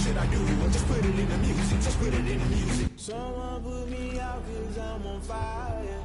should I do? Or just put it in the music, just put it in the music. Someone put me out 'cause I'm on fire.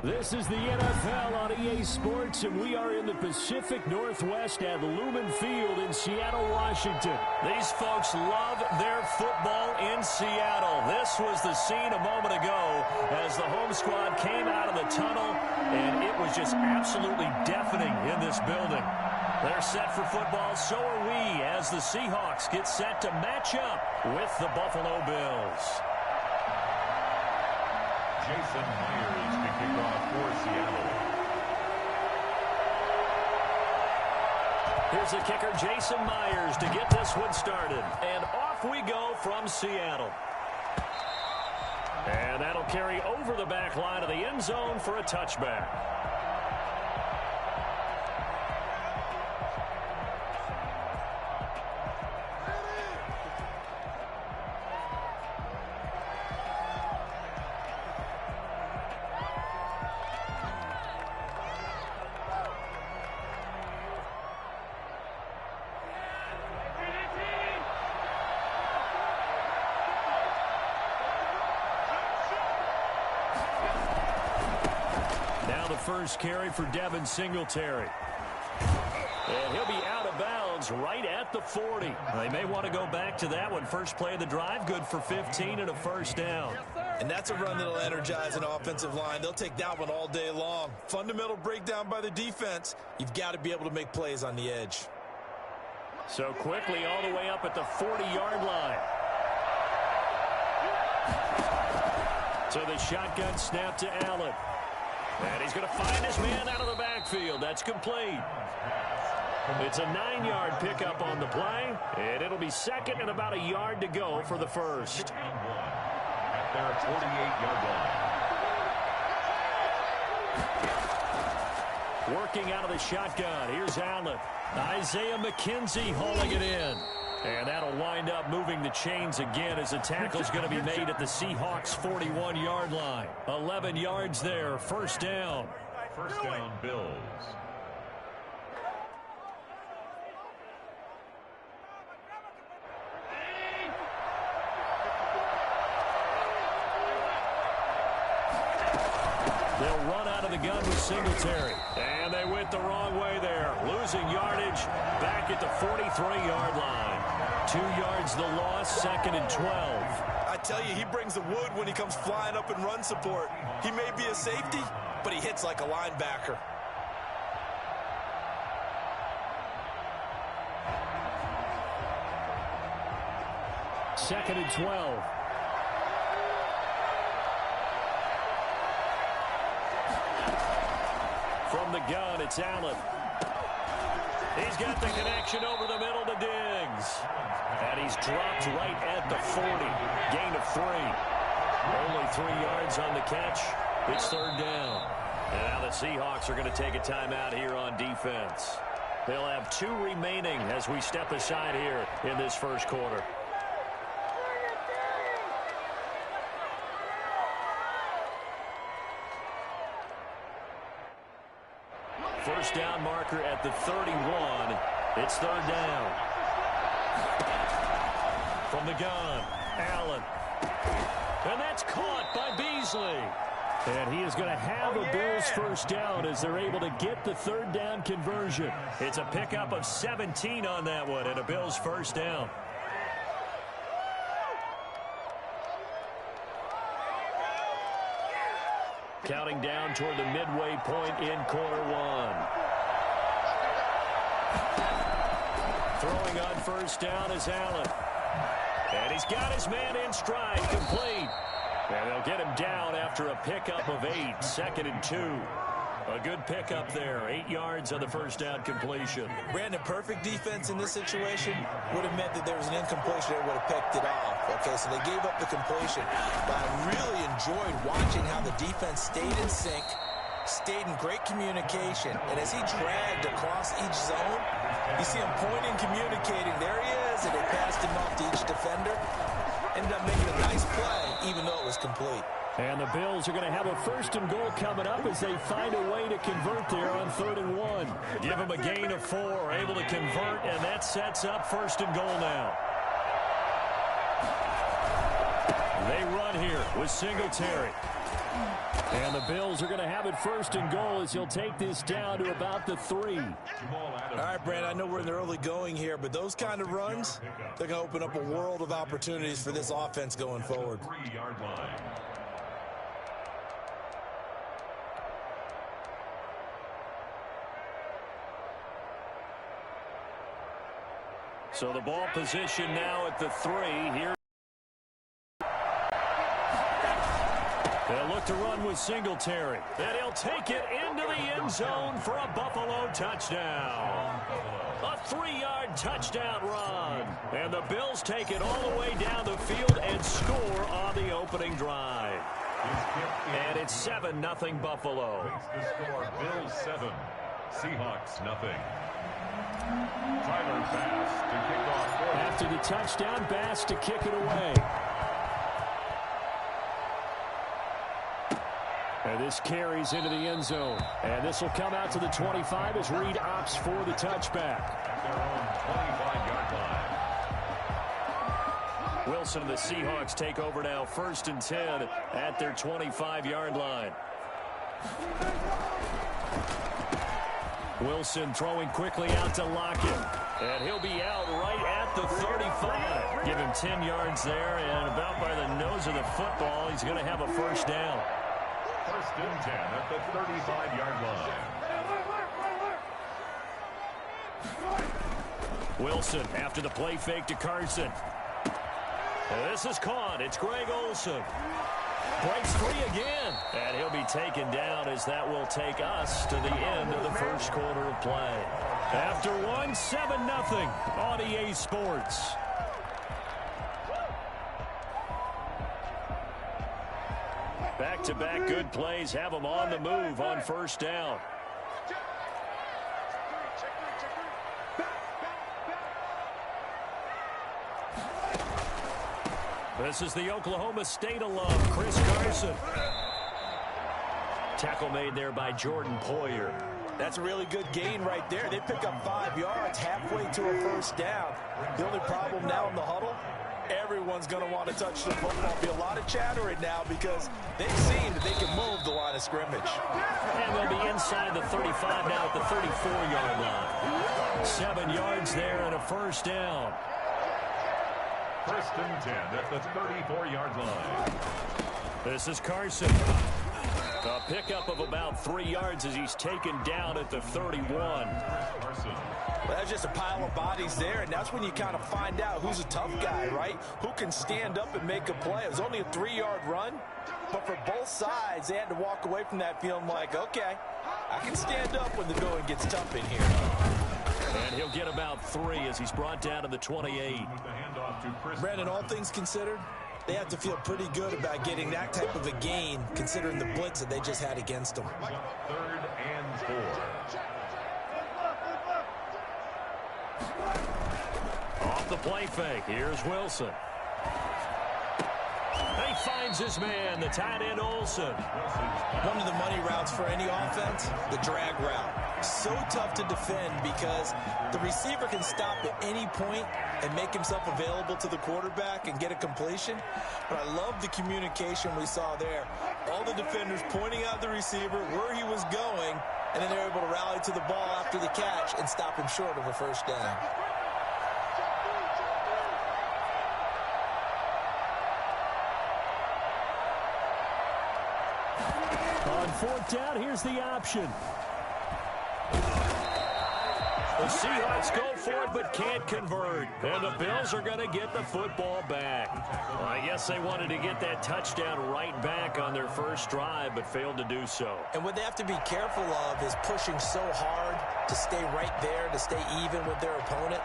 This is the NFL on EA Sports, and we are in the Pacific Northwest at Lumen Field in Seattle, Washington. These folks love their football in Seattle. This was the scene a moment ago as the home squad came out of the tunnel, and it was just absolutely deafening in this building. They're set for football, so are we, as the Seahawks get set to match up with the Buffalo Bills. Jason Myers to kick off for Seattle. Here's the kicker, Jason Myers, to get this one started. And off we go from Seattle. And that'll carry over the back line of the end zone for a touchback. First carry for Devin Singletary. And he'll be out of bounds right at the 40. They may want to go back to that one. First play of the drive, good for 15 and a first down. And that's a run that'll energize an offensive line. They'll take that one all day long. Fundamental breakdown by the defense. You've got to be able to make plays on the edge. So quickly all the way up at the 40-yard line. So the shotgun snap to Allen. And he's going to find his man out of the backfield. That's complete. It's a 9-yard pickup on the play, and it'll be second and about a yard to go for the first. At their 48-yard line. Working out of the shotgun. Here's Allen. Isaiah McKenzie hauling it in. And that'll wind up moving the chains again as the tackle's going to be made at the Seahawks' 41-yard line. 11 yards there, first down. First down, Bills. They'll run out of the gun with Singletary. And they went the wrong way there. Losing yardage back at the 43-yard line. 2 yards the loss, second and 12. I tell you, he brings the wood when he comes flying up in run support. He may be a safety, but he hits like a linebacker. Second and 12. From the gun, it's Allen. He's got the connection over the middle to Diggs. And he's dropped right at the 40. Gain of 3. Only 3 yards on the catch. It's third down. And now the Seahawks are going to take a timeout here on defense. They'll have 2 remaining as we step aside here in this first quarter. first down marker at the 31. It's third down. From the gun, Allen. And that's caught by Beasley. And he is going to have a Bills first down as they're able to get the third down conversion. It's a pickup of 17 on that one and a Bills first down. Counting down toward the midway point in quarter one. Throwing on first down is Allen. And he's got his man in stride, complete. And they'll get him down after a pickup of 8, 2nd and 2. A good pickup there, 8 yards on the first down completion. Brandon, perfect defense in this situation would have meant that there was an incompletion that would have picked it off. Okay, so they gave up the completion. But I really enjoyed watching how the defense stayed in sync, stayed in great communication. And as he dragged across each zone, you see him pointing, communicating. There he is, and they passed him off to each defender. Ended up making a nice play, even though it was complete. And the Bills are going to have a first and goal coming up as they find a way to convert there on 3rd and 1. Give them a gain of 4, able to convert, and that sets up first and goal now. They run here with Singletary. And the Bills are going to have it first and goal as he'll take this down to about the 3. All right, Brand, I know we're in the early going here, but those kind of runs, they're going to open up a world of opportunities for this offense going forward. 3-yard line. So the ball position now at the 3 here. They'll look to run with Singletary. And he'll take it into the end zone for a Buffalo touchdown. A 3-yard touchdown run. And the Bills take it all the way down the field and score on the opening drive. And it's 7-0 Buffalo. Makes the score Bills 7, Seahawks nothing. Tyler Bass to kick off. After the touchdown, Bass to kick it away. And this carries into the end zone. And this will come out to the 25 as Reed opts for the touchback. At their own 25-yard line. Wilson and the Seahawks take over now, 1st and 10 at their 25-yard line. Wilson throwing quickly out to Lockett. And he'll be out right at the 35. Give him 10 yards there, and about by the nose of the football, he's going to have a first down. 1st and 10 at the 35-yard line. Wilson after the play fake to Carson. And this is caught. It's Greg Olsen. Breaks free again. And he'll be taken down as that will take us to the end of the first quarter of play. After one, 7-0 on EA Sports. Back-to-back good plays have them on the move on first down. This is the Oklahoma State alum, Chris Carson. Tackle made there by Jordan Poyer. That's a really good gain right there. They pick up 5 yards halfway to a first down. The only problem now in the huddle, everyone's going to want to touch the football. Be a lot of chattering now because they've seen that they can move the line of scrimmage. And they'll be inside the 35 now at the 34-yard line. 7 yards there and a first down. 1st and 10 at the 34-yard line. This is Carson. A pickup of about 3 yards as he's taken down at the 31. Carson. Well, that's just a pile of bodies there, and that's when you kind of find out who's a tough guy, right? Who can stand up and make a play. It was only a 3-yard run, but for both sides, they had to walk away from that feeling like, okay, I can stand up when the going gets tough in here. And he'll get about 3 as he's brought down to the 28. Brandon, all things considered, they have to feel pretty good about getting that type of a gain, considering the blitz that they just had against them. 3rd and 4. Off the play fake, here's Wilson. They finds his man, the tight end Olsen. One of the money routes for any offense, the drag route. So tough to defend because the receiver can stop at any point and make himself available to the quarterback and get a completion. But I love the communication we saw there. All the defenders pointing out the receiver, where he was going, and then they're able to rally to the ball after the catch and stop him short of a first down. On fourth down, here's the option. The Seahawks go for it but can't convert. And the Bills are going to get the football back. Well, I guess they wanted to get that touchdown right back on their first drive but failed to do so. And what they have to be careful of is pushing so hard to stay right there, to stay even with their opponent,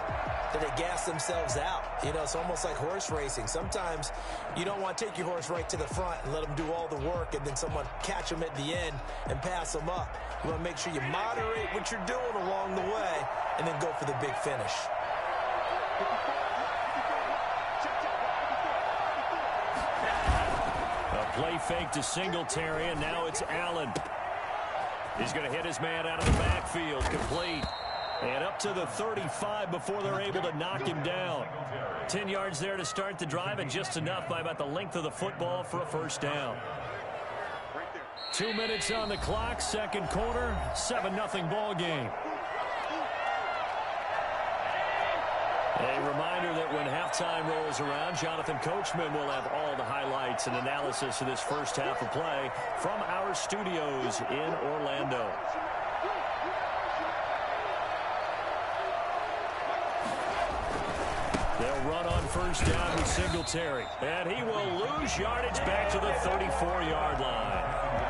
that they gas themselves out. You know, it's almost like horse racing. Sometimes you don't want to take your horse right to the front and let them do all the work and then someone catch them at the end and pass them up. You want to make sure you moderate what you're doing along the way and then go for the big finish. A play fake to Singletary, and now it's Allen. He's going to hit his man out of the backfield, complete. And up to the 35 before they're able to knock him down. 10 yards there to start the drive, and just enough by about the length of the football for a first down. 2 minutes on the clock, second quarter, 7-0 ball game. A reminder that when halftime rolls around, Jonathan Coachman will have all the highlights and analysis of this first half of play from our studios in Orlando. They'll run on first down with Singletary. And he will lose yardage back to the 34-yard line.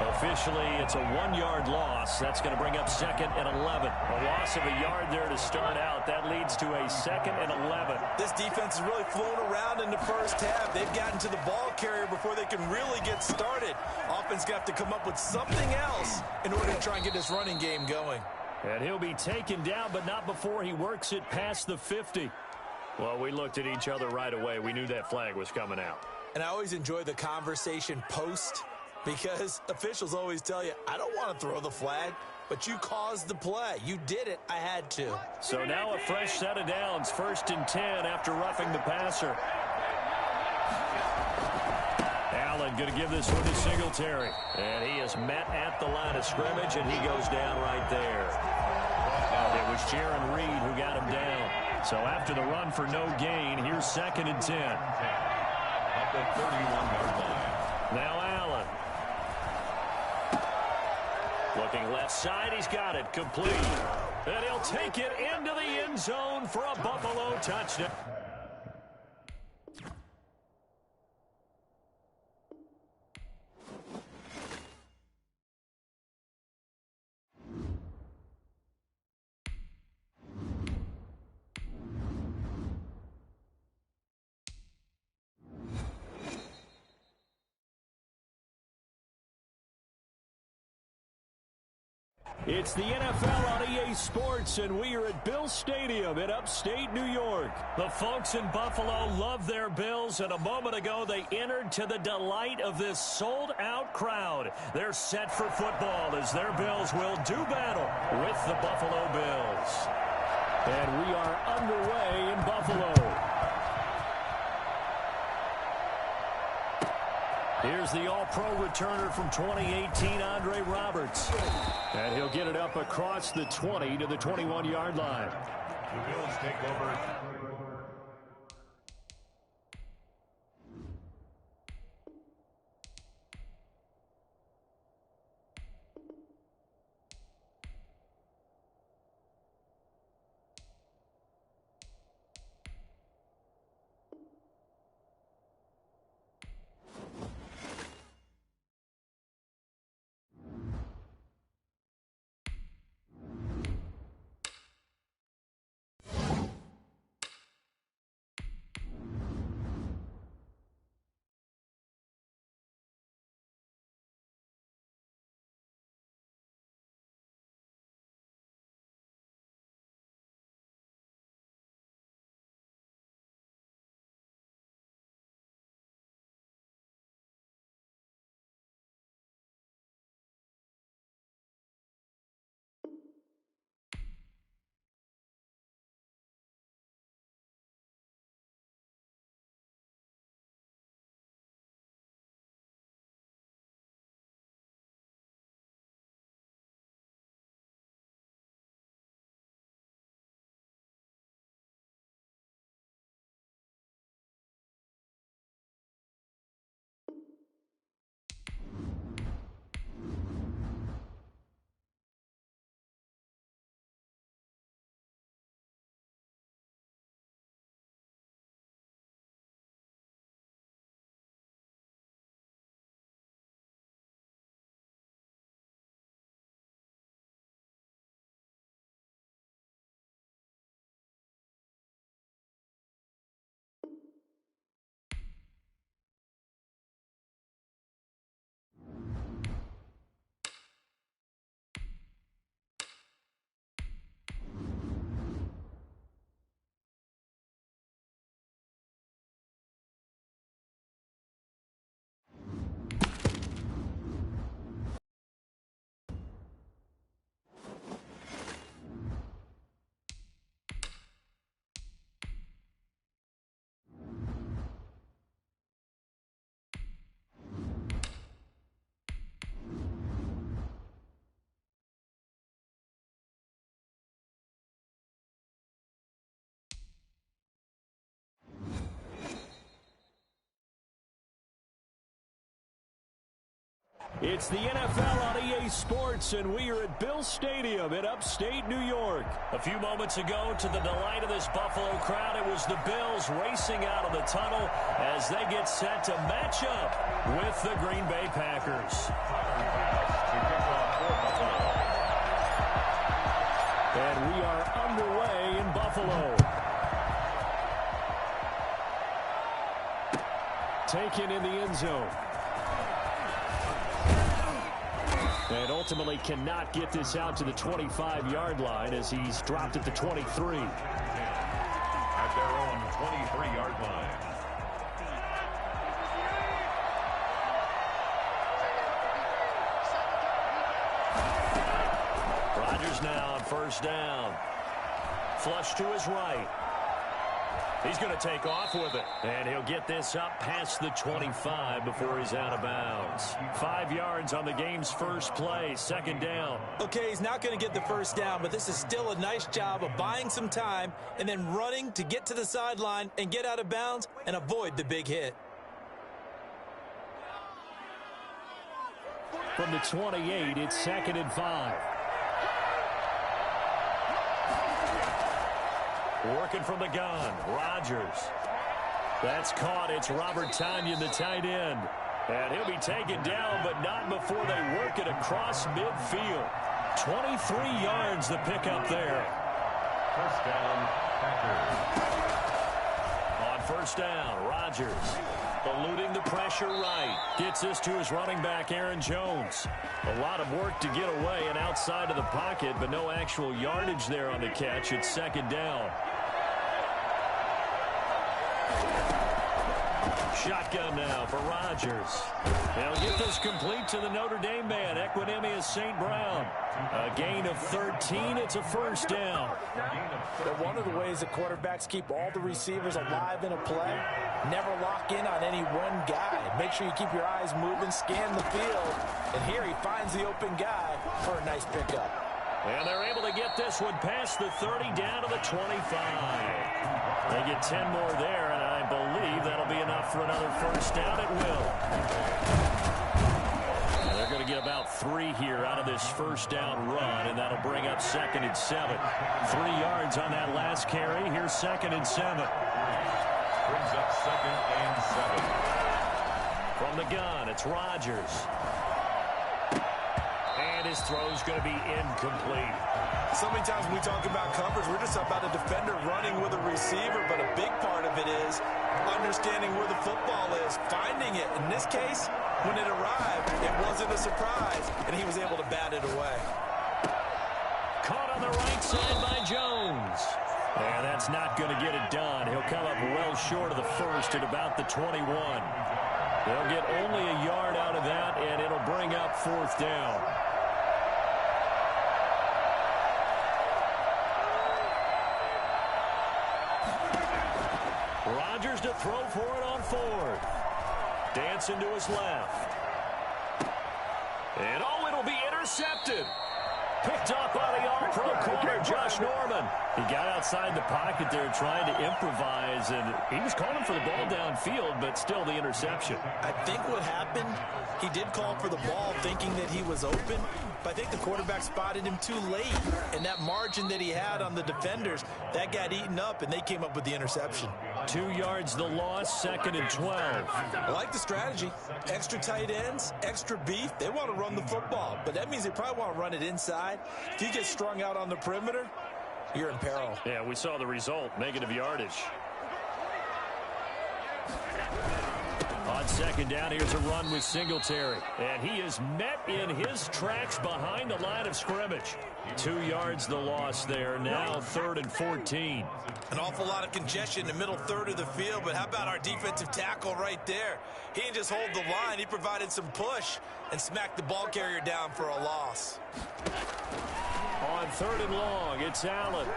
Officially, it's a 1-yard loss. That's going to bring up second and 11. A loss of a yard there to start out. That leads to a second and 11. This defense has really flown around in the first half. They've gotten to the ball carrier before they can really get started. Offense going to have to come up with something else in order to try and get this running game going. And he'll be taken down, but not before he works it past the 50. Well, we looked at each other right away. We knew that flag was coming out. And I always enjoy the conversation post because officials always tell you, I don't want to throw the flag, but you caused the play. You did it. I had to. So now a fresh set of downs, 1st and 10 after roughing the passer. Allen going to give this one to Singletary. And he is met at the line of scrimmage, and he goes down right there. It was Jaron Reed who got him down. So after the run for no gain, here's 2nd and 10. At the 31-yard line. Now Allen. Looking left side, he's got it, complete. And he'll take it into the end zone for a Buffalo touchdown. It's the NFL on EA Sports, and we are at Bills Stadium in upstate New York. The folks in Buffalo love their Bills, and a moment ago they entered to the delight of this sold-out crowd. They're set for football as their Bills will do battle with the Buffalo Bills. And we are underway in Buffalo. Here's the All-Pro returner from 2018, Andre Roberts. And he'll get it up across the 20 to the 21-yard line. The Bills take over. It's the NFL on EA Sports, and we are at Bill Stadium in upstate New York. A few moments ago, to the delight of this Buffalo crowd, it was the Bills racing out of the tunnel as they get set to match up with the Green Bay Packers. And we are underway in Buffalo. Taken in the end zone. And ultimately cannot get this out to the 25-yard line as he's dropped at the 23. At their own 23-yard line. Rodgers now on first down. Flush to his right. He's going to take off with it. And he'll get this up past the 25 before he's out of bounds. 5 yards on the game's first play. Second down. Okay, he's not going to get the first down, but this is still a nice job of buying some time and then running to get to the sideline and get out of bounds and avoid the big hit. From the 28, it's 2nd and 5. Working from the gun, Rodgers. That's caught. It's Robert Tonyan, the tight end. And he'll be taken down, but not before they work it across midfield. 23 yards the pickup there. First down, Packers. On first down, Rodgers eluding the pressure right. Gets this to his running back, Aaron Jones. A lot of work to get away and outside of the pocket, but no actual yardage there on the catch. It's second down. Shotgun now for Rodgers. They'll get this complete to the Notre Dame man, Equinemius St. Brown. A gain of 13. It's a first down. But one of the ways that quarterbacks keep all the receivers alive in a play, never lock in on any one guy. Make sure you keep your eyes moving, scan the field. And here he finds the open guy for a nice pickup. And they're able to get this one past the 30 down to the 25. They get 10 more there, and I believe that'll be enough for another first down. It will. And they're going to get about 3 here out of this first down run, and that'll bring up 2nd and 7. 3 yards on that last carry. Here's 2nd and 7. Brings up 2nd and 7. From the gun, it's Rodgers. And his throw's going to be incomplete. So many times when we talk about coverage, we're just about a defender running with a receiver, but a big part of it is understanding where the football is, finding it. In this case, when it arrived, it wasn't a surprise, and he was able to bat it away. Caught on the right side by Jones. And that's not going to get it done. He'll come up well short of the first at about the 21. They'll get only a yard out of that, and it'll bring up 4th down. Rodgers to throw for it on 4th. Dancing to his left. And it'll be intercepted. Picked up by the all-pro corner, Josh Norman. He got outside the pocket there trying to improvise, and he was calling for the ball downfield, but still the interception. I think what happened, he did call for the ball thinking that he was open, but I think the quarterback spotted him too late, and that margin that he had on the defenders, that got eaten up, and they came up with the interception. 2 yards the loss, 2nd and 12. I like the strategy. Extra tight ends, extra beef. They want to run the football, but that means they probably want to run it inside. If you get strung out on the perimeter, you're in peril. Yeah, we saw the result, negative yardage. On 2nd down, here's a run with Singletary. And he is met in his tracks behind the line of scrimmage. 2 yards the loss there. Now 3rd and 14. An awful lot of congestion in the middle third of the field, but how about our defensive tackle right there? He didn't just hold the line. He provided some push and smacked the ball carrier down for a loss. On 3rd and long, it's Allen.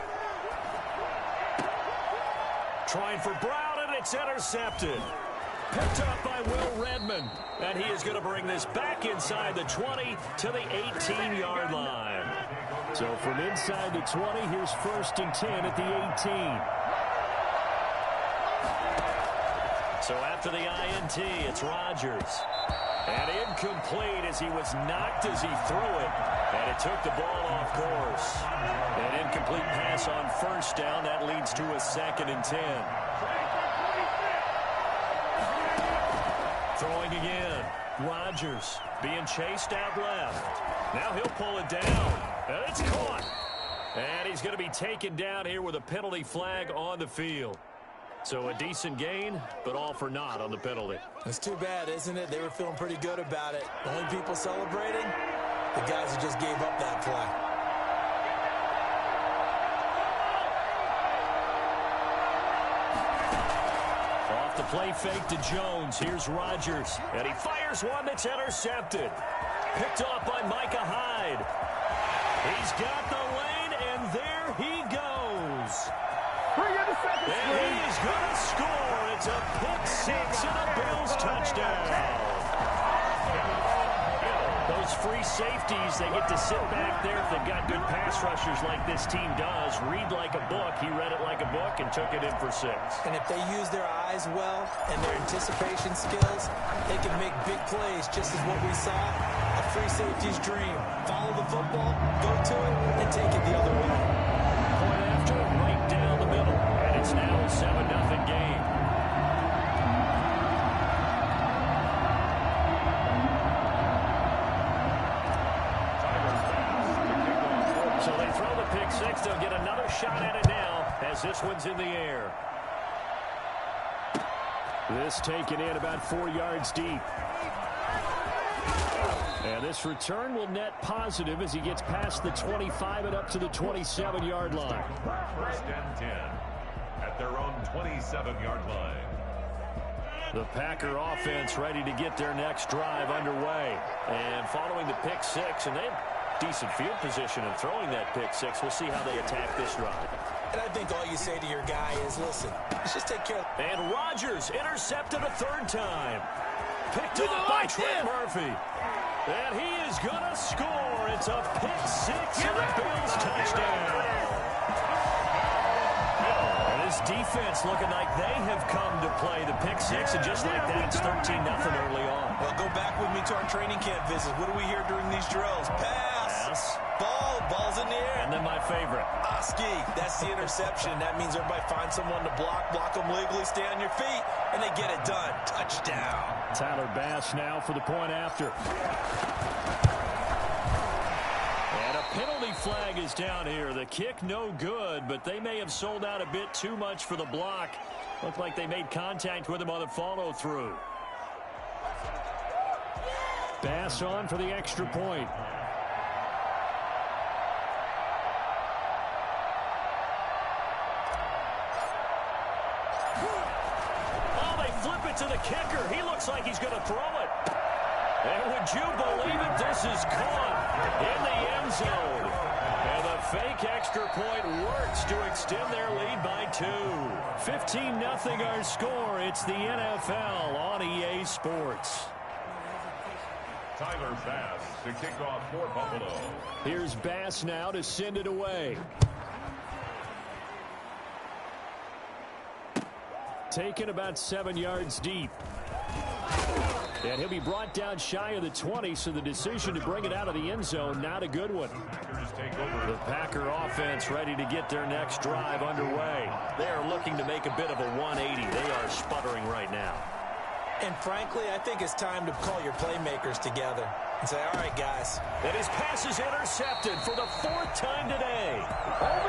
Trying for Brown, and it's intercepted. Picked up by Will Redmond. And he is going to bring this back inside the 20 to the 18-yard line. So from inside the 20, here's 1st and 10 at the 18. So after the INT, it's Rodgers. And incomplete as he was knocked as he threw it. And it took the ball off course. An incomplete pass on first down. That leads to a 2nd and 10. Throwing again. Rodgers being chased out left. Now he'll pull it down. And it's caught. And he's going to be taken down here with a penalty flag on the field. So a decent gain, but all for naught on the penalty. It's too bad, isn't it? They were feeling pretty good about it. The only people celebrating, the guys who just gave up that play. Off the play fake to Jones. Here's Rodgers. And he fires one that's intercepted. Picked off by Micah Hyde. He's got the lane, and there he goes. And he is going to score. It's a pick six and a Bills touchdown. Those free safeties, they get to sit back there if they've got good pass rushers like this team does. Read like a book. He read it like a book and took it in for 6. And if they use their eyes well and their anticipation skills, they can make big plays, just as what we saw. A free safety's dream. Follow the football, go to it, and take it the other way. Point after, right down the middle. And it's now a 7-0 game. So they throw the pick six. They'll get another shot at it now as this one's in the air. This taken in about 4 yards deep. And this return will net positive as he gets past the 25 and up to the 27-yard line. 1st and 10 at their own 27-yard line. The Packer offense ready to get their next drive underway. And following the pick six, and they have decent field position in throwing that pick six. We'll see how they attack this drive. And I think all you say to your guy is, listen, let's just take care of... And Rodgers intercepted a 3rd time. Picked off by Trent Murphy. And he is going to score. It's a pick six and a Bills touchdown. And this defense looking like they have come to play the pick six. And just like that, it's 13-0 early on. Well, go back with me to our training camp visit. What do we hear during these drills? Pass. Ball's in the air. And then my favorite. Oski, that's the interception. That means everybody finds someone to block them legally, stay on your feet, and they get it done. Touchdown. Tyler Bass now for the point after. And a penalty flag is down here. The kick no good, but they may have sold out a bit too much for the block. Looked like they made contact with him on the follow-through. Bass on for the extra point. To the kicker. He looks like he's going to throw it. And would you believe it? This is caught in the end zone. And the fake extra point works to extend their lead by 2. 15-0 our score. It's the NFL on EA Sports. Tyler Bass to kick off for Buffalo. Here's Bass now to send it away. Taken about 7 yards deep. And he'll be brought down shy of the 20, so the decision to bring it out of the end zone, not a good one. The Packer offense ready to get their next drive underway. They are looking to make a bit of a 180. They are sputtering right now. And frankly, I think it's time to call your playmakers together and say, all right, guys. And his pass is intercepted for the 4th time today.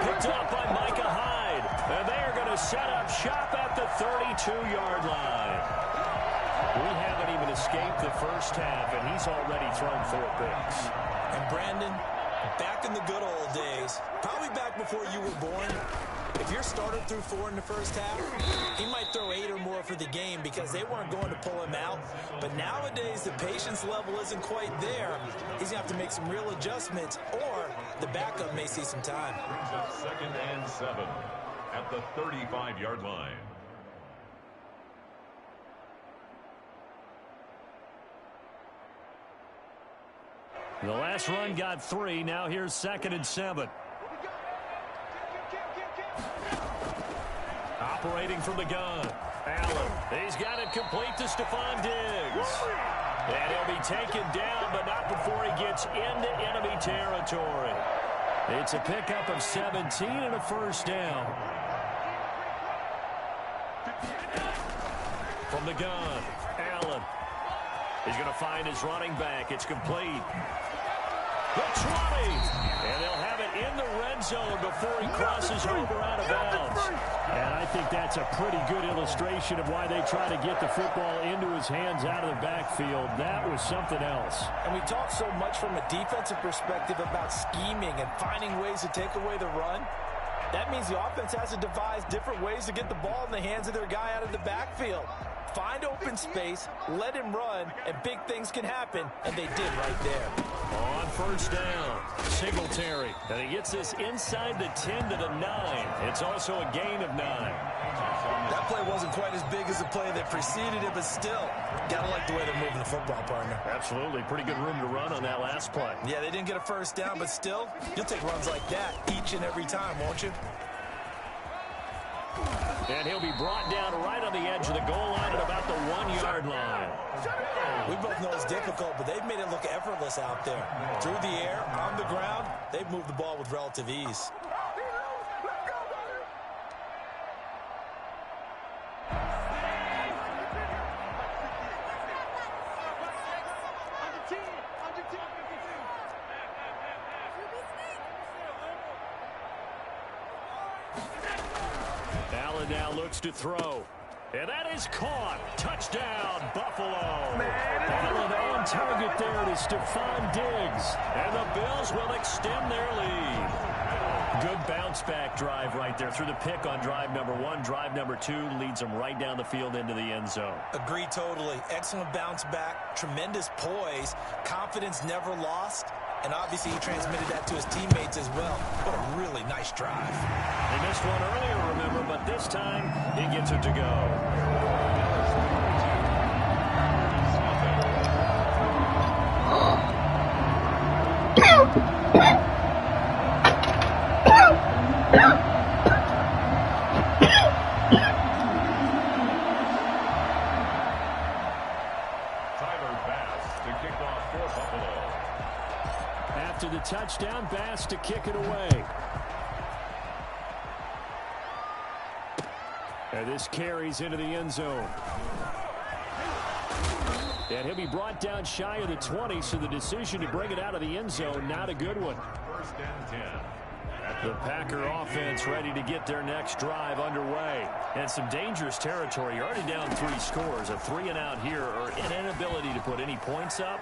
Picked up by Micah Hyde. And they are going to set up shop at the 32-yard line. We haven't even escaped the first half, and he's already thrown 4 picks. And Brandon, back in the good old days, probably back before you were born, if your starter threw 4 in the first half, he might throw 8 or more for the game because they weren't going to pull him out. But nowadays, the patience level isn't quite there. He's going to have to make some real adjustments, or the backup may see some time. Brings up 2nd and 7 at the 35-yard line. The last run got 3. Now here's 2nd and 7. Operating from the gun. Allen. He's got it complete to Stephon Diggs. And he'll be taken down, but not before he gets into enemy territory. It's a pickup of 17 and a first down. From the gun, Allen. He's going to find his running back. It's complete. The 20. And they'll have it in the red zone before he crosses over out of bounds. And I think that's a pretty good illustration of why they try to get the football into his hands out of the backfield. That was something else. And we talk so much from a defensive perspective about scheming and finding ways to take away the run. That means the offense has to devise different ways to get the ball in the hands of their guy out of the backfield. Find open space, let him run, and big things can happen, and they did right there. On first down, Singletary. And he gets this inside the 10 to the 9. It's also a gain of 9. That play wasn't quite as big as the play that preceded it, but still, gotta like the way they're moving the football, partner. Absolutely. Pretty good room to run on that last play. Yeah, they didn't get a first down, but still, you'll take runs like that each and every time, won't you? And he'll be brought down right on the edge of the goal line at about the 1 yard line. We both know it's difficult, but they've made it look effortless out there. Through the air, on the ground, they've moved the ball with relative ease. Allen now looks to throw. And that is caught. Touchdown, Buffalo. Allen on target there to Stephon Diggs. And the Bills will extend their lead. Good bounce-back drive right there through the pick on drive number 1. Drive number 2 leads them right down the field into the end zone. Agree totally. Excellent bounce back, tremendous poise, confidence never lost, and obviously he transmitted that to his teammates as well. What a really nice drive. They missed one earlier, remember, but this time he gets it to go. After the touchdown, Bass to kick it away. And this carries into the end zone. And he'll be brought down shy of the 20, so the decision to bring it out of the end zone, not a good one. First and 10. The Packer offense ready to get their next drive underway. And some dangerous territory. You're already down 3 scores. A 3-and-out here, or an inability to put any points up.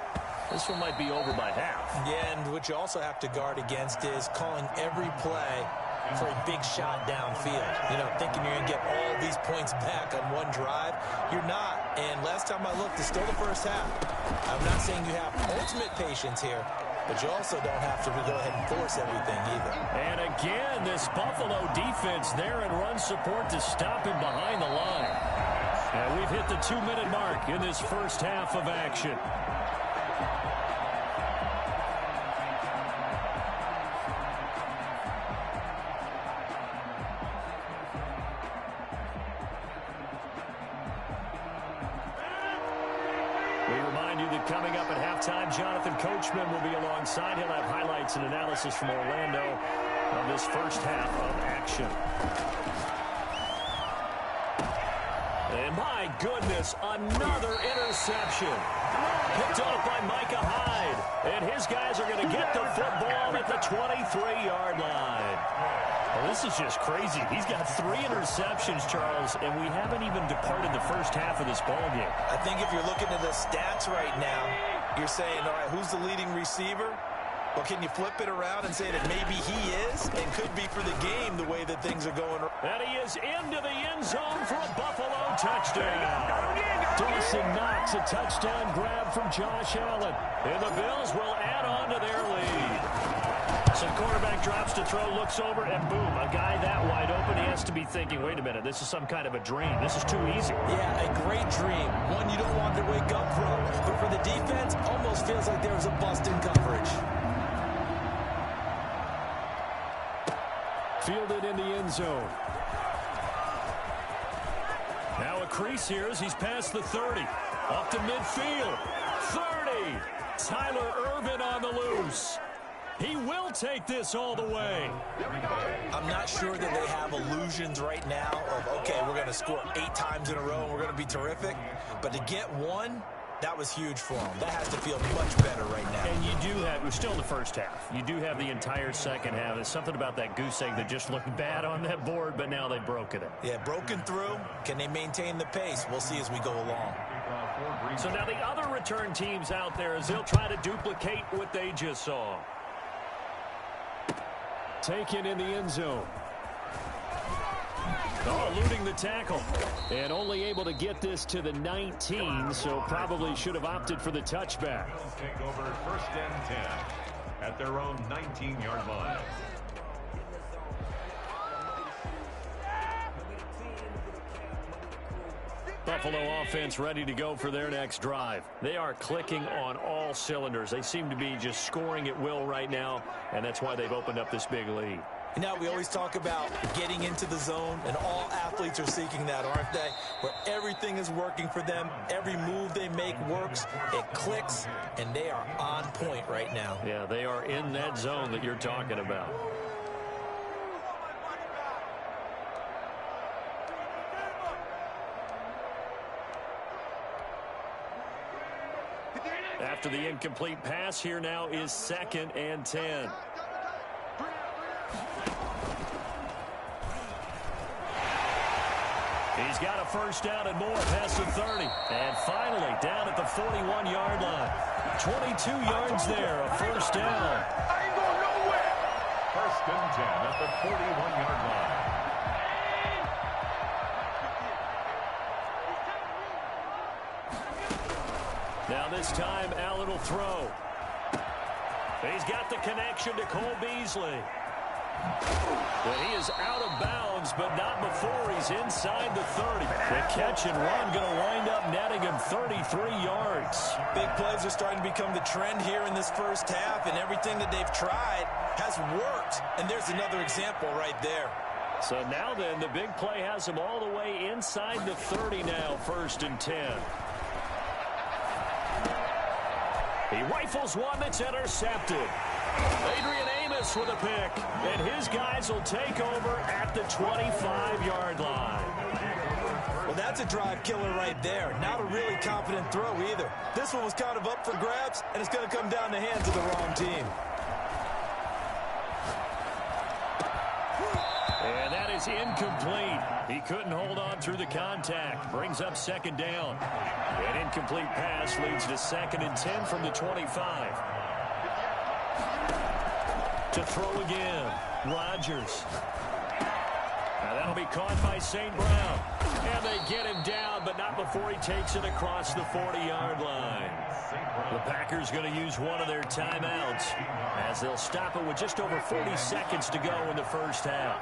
This one might be over by half. Yeah, and what you also have to guard against is calling every play for a big shot downfield. You know, thinking you're going to get all these points back on one drive. You're not. And last time I looked, it's still the first half. I'm not saying you have ultimate patience here, but you also don't have to go ahead and force everything either. And again, this Buffalo defense there in run support to stop him behind the line. And we've hit the 2-minute mark in this first half of action. Coming up at halftime, Jonathan Coachman will be alongside. He'll have highlights and analysis from Orlando of this first half of action. And my goodness, another interception. Picked off by Micah Hyde. And his guys are going to get the football at the 23-yard line. Well, this is just crazy. He's got 3 interceptions, Charles, and we haven't even departed the first half of this ballgame. I think if you're looking at the stats right now, you're saying, all right, who's the leading receiver? Well, can you flip it around and say that maybe he is and could be for the game the way that things are going? And he is into the end zone for a Buffalo touchdown. Dawson Knox, a touchdown grab from Josh Allen. And the Bills will add on to their lead. So the quarterback drops to throw, looks over, and boom, a guy that wide open, he has to be thinking, wait a minute, this is some kind of a dream. This is too easy. Yeah, a great dream. One you don't want to wake up from. But for the defense, almost feels like there was a bust in coverage. Fielded in the end zone. Now a crease here as he's past the 30. Up to midfield. 30. Tyler Irvin on the loose. He will take this all the way. I'm not sure that they have illusions right now of, okay, we're going to score 8 times in a row and we're going to be terrific. But to get one, that was huge for them. That has to feel much better right now. And you do have, we're still in the first half. You do have the entire second half. There's something about that goose egg that just looked bad on that board, but now they've broken it. Yeah, broken through. Can they maintain the pace? We'll see as we go along. So now the other return teams out there as they'll try to duplicate what they just saw. Taken in the end zone. Oh, eluding the tackle. And only able to get this to the 19, so probably should have opted for the touchback. Take over 1st and 10 at their own 19-yard line. Buffalo offense ready to go for their next drive. They are clicking on all cylinders. They seem to be just scoring at will right now, and that's why they've opened up this big lead. Now, we always talk about getting into the zone, and all athletes are seeking that, aren't they? Where everything is working for them, every move they make works, it clicks, and they are on point right now. Yeah, they are in that zone that you're talking about. After the incomplete pass, here now is 2nd and 10. He's got a first down and more past the 30. And finally down at the 41-yard line. 22 yards there, a first down. I ain't going nowhere. 1st and 10 at the 41-yard line. Now this time, Allen will throw. He's got the connection to Cole Beasley. Well, he is out of bounds, but not before he's inside the 30. The catch and run going to wind up netting him 33 yards. Big plays are starting to become the trend here in this first half, and everything that they've tried has worked. And there's another example right there. So now then, the big play has him all the way inside the 30 now, 1st and 10. He rifles one that's intercepted. Adrian Amos with a pick, and his guys will take over at the 25-yard line. Well, that's a drive killer right there. Not a really confident throw either. This one was kind of up for grabs, and it's going to come down the hands of the wrong team. And that is incomplete. He couldn't hold on through the contact. Brings up 2nd down. An incomplete pass leads to 2nd and 10 from the 25. To throw again, Rodgers. Now that'll be caught by St. Brown. And they get him down, but not before he takes it across the 40-yard line. The Packers going to use one of their timeouts as they'll stop it with just over 40 seconds to go in the first half.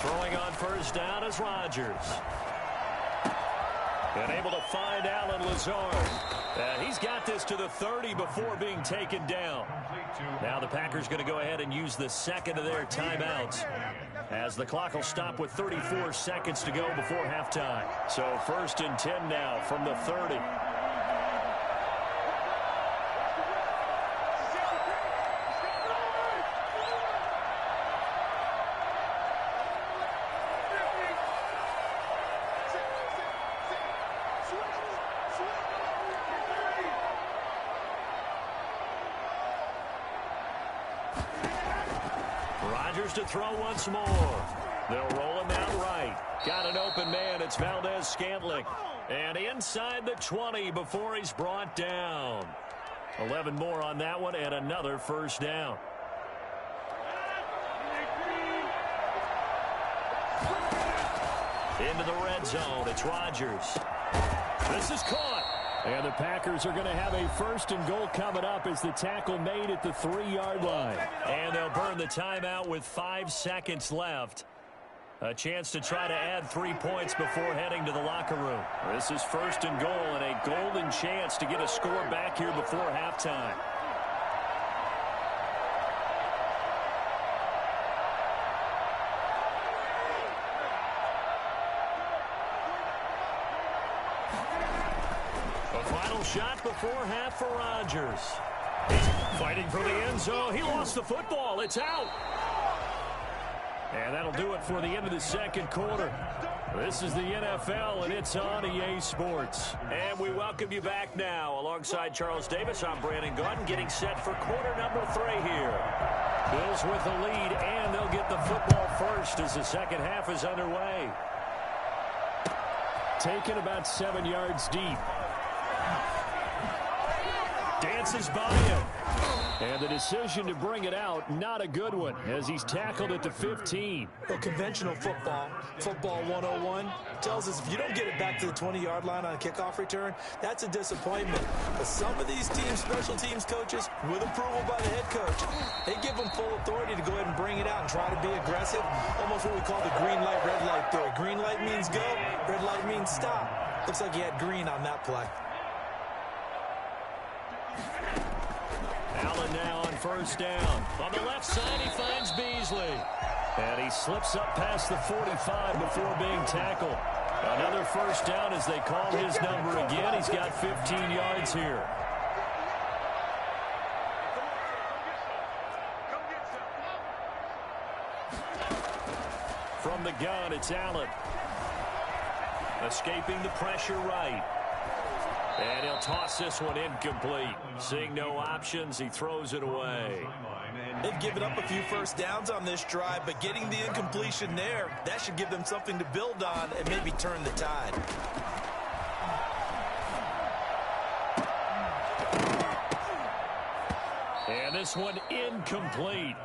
Throwing on first down is Rodgers. And able to find Allen Lazard. He's got this to the 30 before being taken down. Now the Packers going to go ahead and use the 2nd of their timeouts as the clock will stop with 34 seconds to go before halftime. So 1st and 10 now from the 30. To throw once more. They'll roll him out right. Got an open man. It's Valdez-Scantling. And inside the 20 before he's brought down. 11 more on that one and another first down. Into the red zone. It's Rodgers. This is caught. And the Packers are going to have a 1st and goal coming up as the tackle made at the 3-yard line. And they'll burn the timeout with 5 seconds left. A chance to try to add 3 points before heading to the locker room. This is 1st and goal and a golden chance to get a score back here before halftime. A final shot before half for Rodgers. He's fighting for the end zone. He lost the football. It's out. And that'll do it for the end of the second quarter. This is the NFL, and it's on EA Sports. And we welcome you back now. Alongside Charles Davis, I'm Brandon Gaudin, getting set for quarter number 3 here. Bills with the lead, and they'll get the football first as the second half is underway. Taken about 7 yards deep. Dances by him. And the decision to bring it out, not a good one, as he's tackled at the 15. Well, conventional football 101, tells us if you don't get it back to the 20-yard line on a kickoff return, that's a disappointment. But some of these teams, special teams coaches, with approval by the head coach, they give them full authority to go ahead and bring it out and try to be aggressive, almost what we call the green light, red light theory. Green light means go, red light means stop. Looks like he had green on that play. Allen now on first down. On the left side, he finds Beasley. And he slips up past the 45 before being tackled. Another first down as they call his number again. He's got 15 yards here. From the gun, it's Allen. Escaping the pressure right. And he'll toss this one incomplete. Seeing no options, he throws it away. They've given up a few first downs on this drive, but getting the incompletion there, that should give them something to build on and maybe turn the tide. And this one incomplete.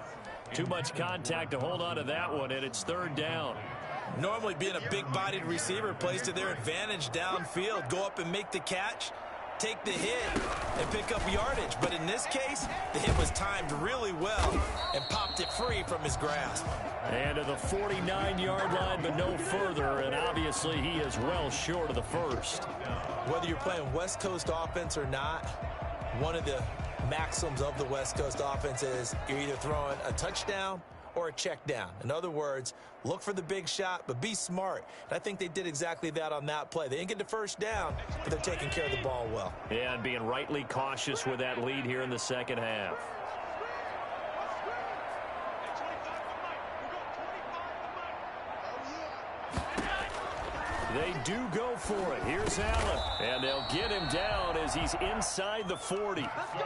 Too much contact to hold on to that one, and it's third down. Normally being a big-bodied receiver plays to their advantage downfield. Go up and make the catch, take the hit, and pick up yardage. But in this case, the hit was timed really well and popped it free from his grasp. And to the 49-yard line, but no further. And obviously, he is well short of the first. Whether you're playing West Coast offense or not, one of the maxims of the West Coast offense is you're either throwing a touchdown or a check down. In other words, look for the big shot, but be smart. And I think they did exactly that on that play. They didn't get the first down, but they're taking care of the ball well. Yeah, and being rightly cautious with that lead here in the second half. They do go for it. Here's Allen. And they'll get him down as he's inside the 40.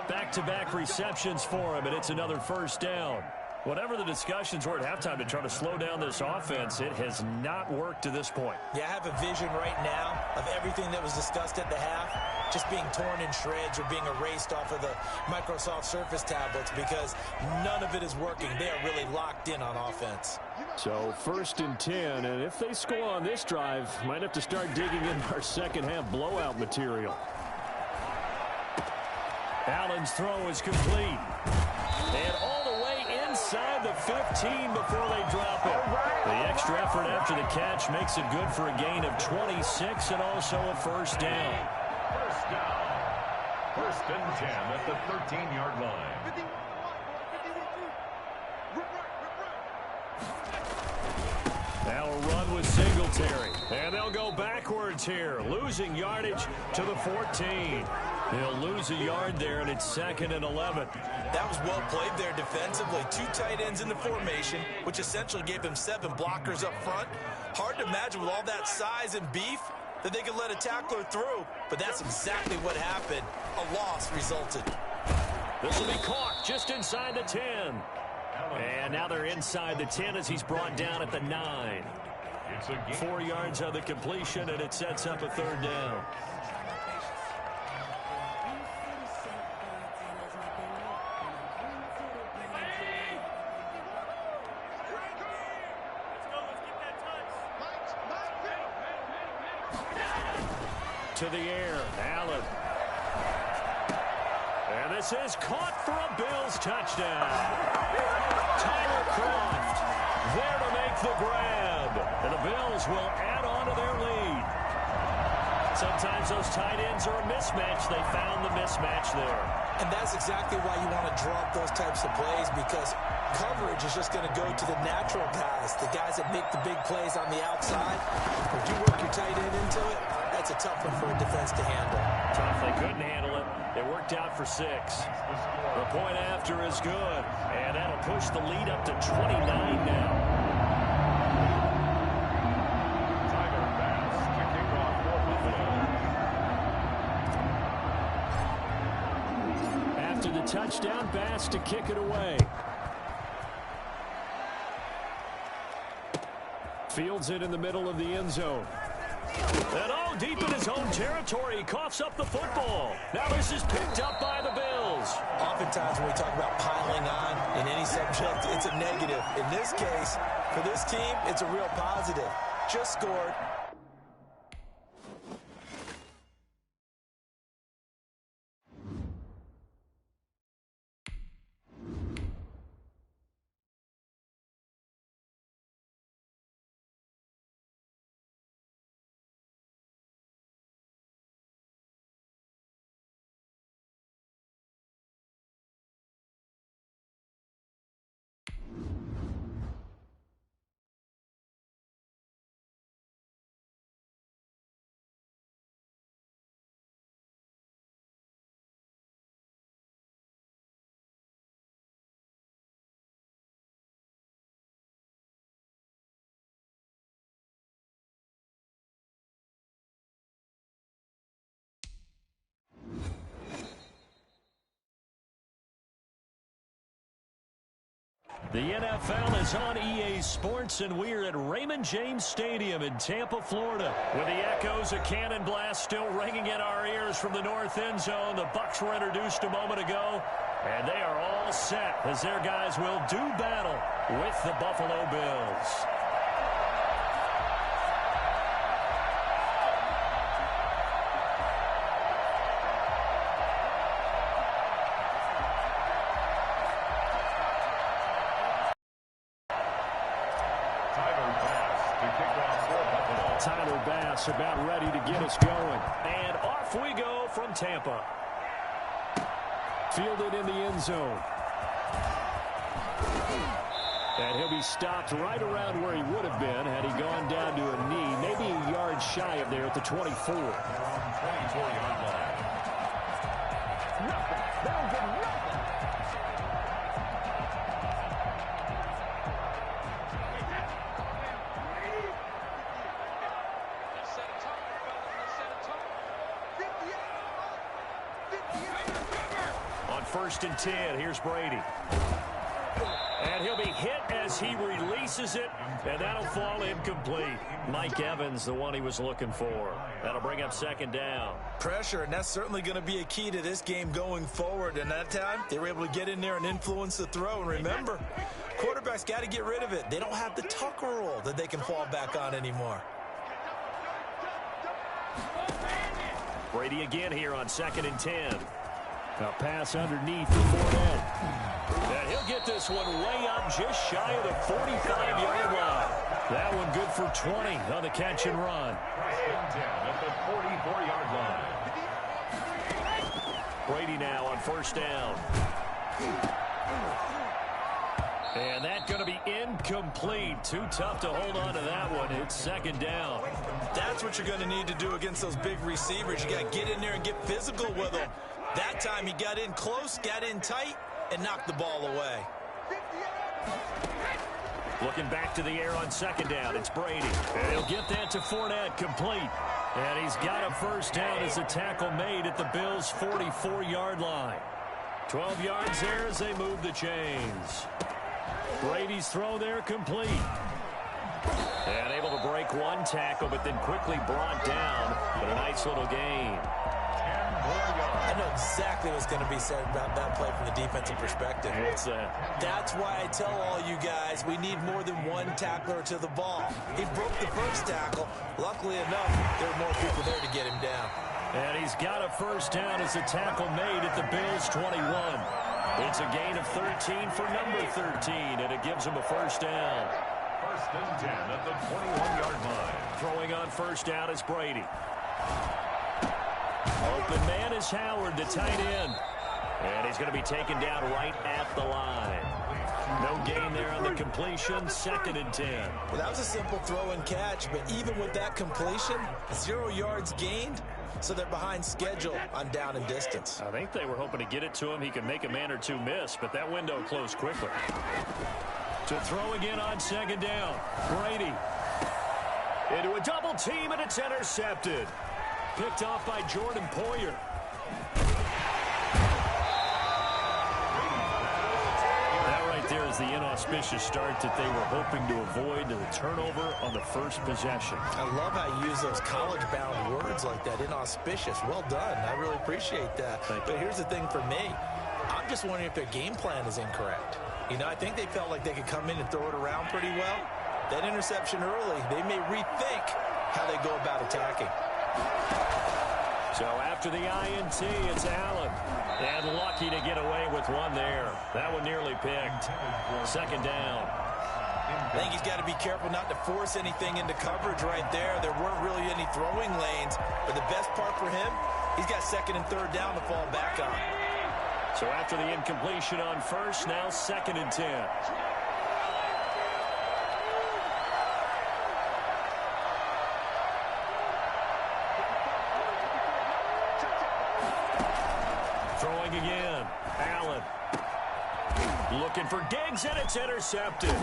Back-to-back receptions for him, and it's another first down. Whatever the discussions were at halftime to try to slow down this offense, it has not worked to this point. Yeah, I have a vision right now of everything that was discussed at the half just being torn in shreds or being erased off of the Microsoft Surface tablets because none of it is working. They are really locked in on offense. So 1st and 10, and if they score on this drive, might have to start digging in our second half blowout material. Allen's throw is complete. And all the way inside the 15 before they drop it. The extra effort after the catch makes it good for a gain of 26 and also a first down. First down. 1st and 10 at the 13-yard line. Now a run with Singletary. And they'll go backwards here, losing yardage to the 14. He'll lose a yard there, and it's 2nd and 11. That was well played there defensively. 2 tight ends in the formation, which essentially gave them 7 blockers up front. Hard to imagine with all that size and beef that they could let a tackler through, but that's exactly what happened. A loss resulted. This will be caught just inside the 10. And now they're inside the 10 as he's brought down at the 9. 4 yards on the completion, and it sets up a third down. To the air, Allen. And this is caught for a Bills touchdown. Tyler Kroft there to make the grab. And the Bills will add on to their lead. Sometimes those tight ends are a mismatch. They found the mismatch there. And that's exactly why you want to draw up those types of plays, because coverage is just going to go to the natural guys, the guys that make the big plays on the outside. If you work your tight end into it, that's That's a tough one for a defense to handle. Tough. They couldn't handle it. It worked out for 6. The point after is good, and that'll push the lead up to 29 now. Tyler Bass to kick off for Buffalo. After the touchdown, Bass to kick it away. Fields it in the middle of the end zone. And deep in his own territory, he coughs up the football. Now this is picked up by the Bills. Oftentimes when we talk about piling on in any subject, it's a negative. In this case, for this team, it's a real positive. Just scored. The NFL is on EA Sports, and we're at Raymond James Stadium in Tampa, Florida. With the echoes of cannon blast still ringing in our ears from the north end zone, the Bucs were introduced a moment ago, and they are all set as their guys will do battle with the Buffalo Bills. Tyler Bass about ready to get us going. And off we go from Tampa. Fielded in the end zone. And he'll be stopped right around where he would have been had he gone down to a knee, maybe a yard shy of there at the 24. 24-yard line. First and 10. Here's Brady. And he'll be hit as he releases it, and that'll fall incomplete. Mike Evans, the one he was looking for. That'll bring up second down. Pressure, and that's certainly going to be a key to this game going forward. And that time, they were able to get in there and influence the throw. And remember, quarterbacks got to get rid of it. They don't have the Tucker rule that they can fall back on anymore. Brady again here on second and 10. A pass underneath for Fournette. And he'll get this one way up just shy of the 45-yard line. That one good for 20 on the catch and run. First and 10 at the 44-yard line. Brady now on first down. And that's going to be incomplete. Too tough to hold on to that one. It's second down. That's what you're going to need to do against those big receivers. You got to get in there and get physical with them. That time he got in close, got in tight, and knocked the ball away. Looking back to the air on second down, it's Brady. And he'll get that to Fournette, complete. And he's got a first down as a tackle made at the Bills' 44-yard line. 12 yards there as they move the chains. Brady's throw there complete. And able to break one tackle, but then quickly brought down. But a nice little gain. I know exactly what's going to be said about that play from the defensive perspective. What's that? That's why I tell all you guys we need more than one tackler to the ball. He broke the first tackle. Luckily enough, there were more people there to get him down. And he's got a first down as a tackle made at the Bills' 21. It's a gain of 13 for number 13, and it gives him a first down. First and 10 at the 21-yard line. Throwing on first down is Brady. Open man is Howard, the tight end. And he's going to be taken down right at the line. No gain there on the completion, 2nd and 10. Well, that was a simple throw and catch, but even with that completion, 0 yards gained, so they're behind schedule on down and distance. I think they were hoping to get it to him. He could make a man or two miss, but that window closed quickly. To throw again on 2nd down. Brady. Into a double team, and it's intercepted. Picked off by Jordan Poyer. There is the inauspicious start that they were hoping to avoid, the turnover on the first possession. I love how you use those college-bound words like that, inauspicious. Well done. I really appreciate that. But here's the thing for me. I'm just wondering if their game plan is incorrect. You know, I think they felt like they could come in and throw it around pretty well. That interception early, they may rethink how they go about attacking. So after the INT, it's Allen. And lucky to get away with one there. That one nearly picked. 2nd down. I think he's got to be careful not to force anything into coverage right there. There weren't really any throwing lanes. But the best part for him, he's got 2nd and 3rd down to fall back on. So after the incompletion on 1st, now 2nd and 10. Throwing again. Allen. Looking for Diggs, and it's intercepted.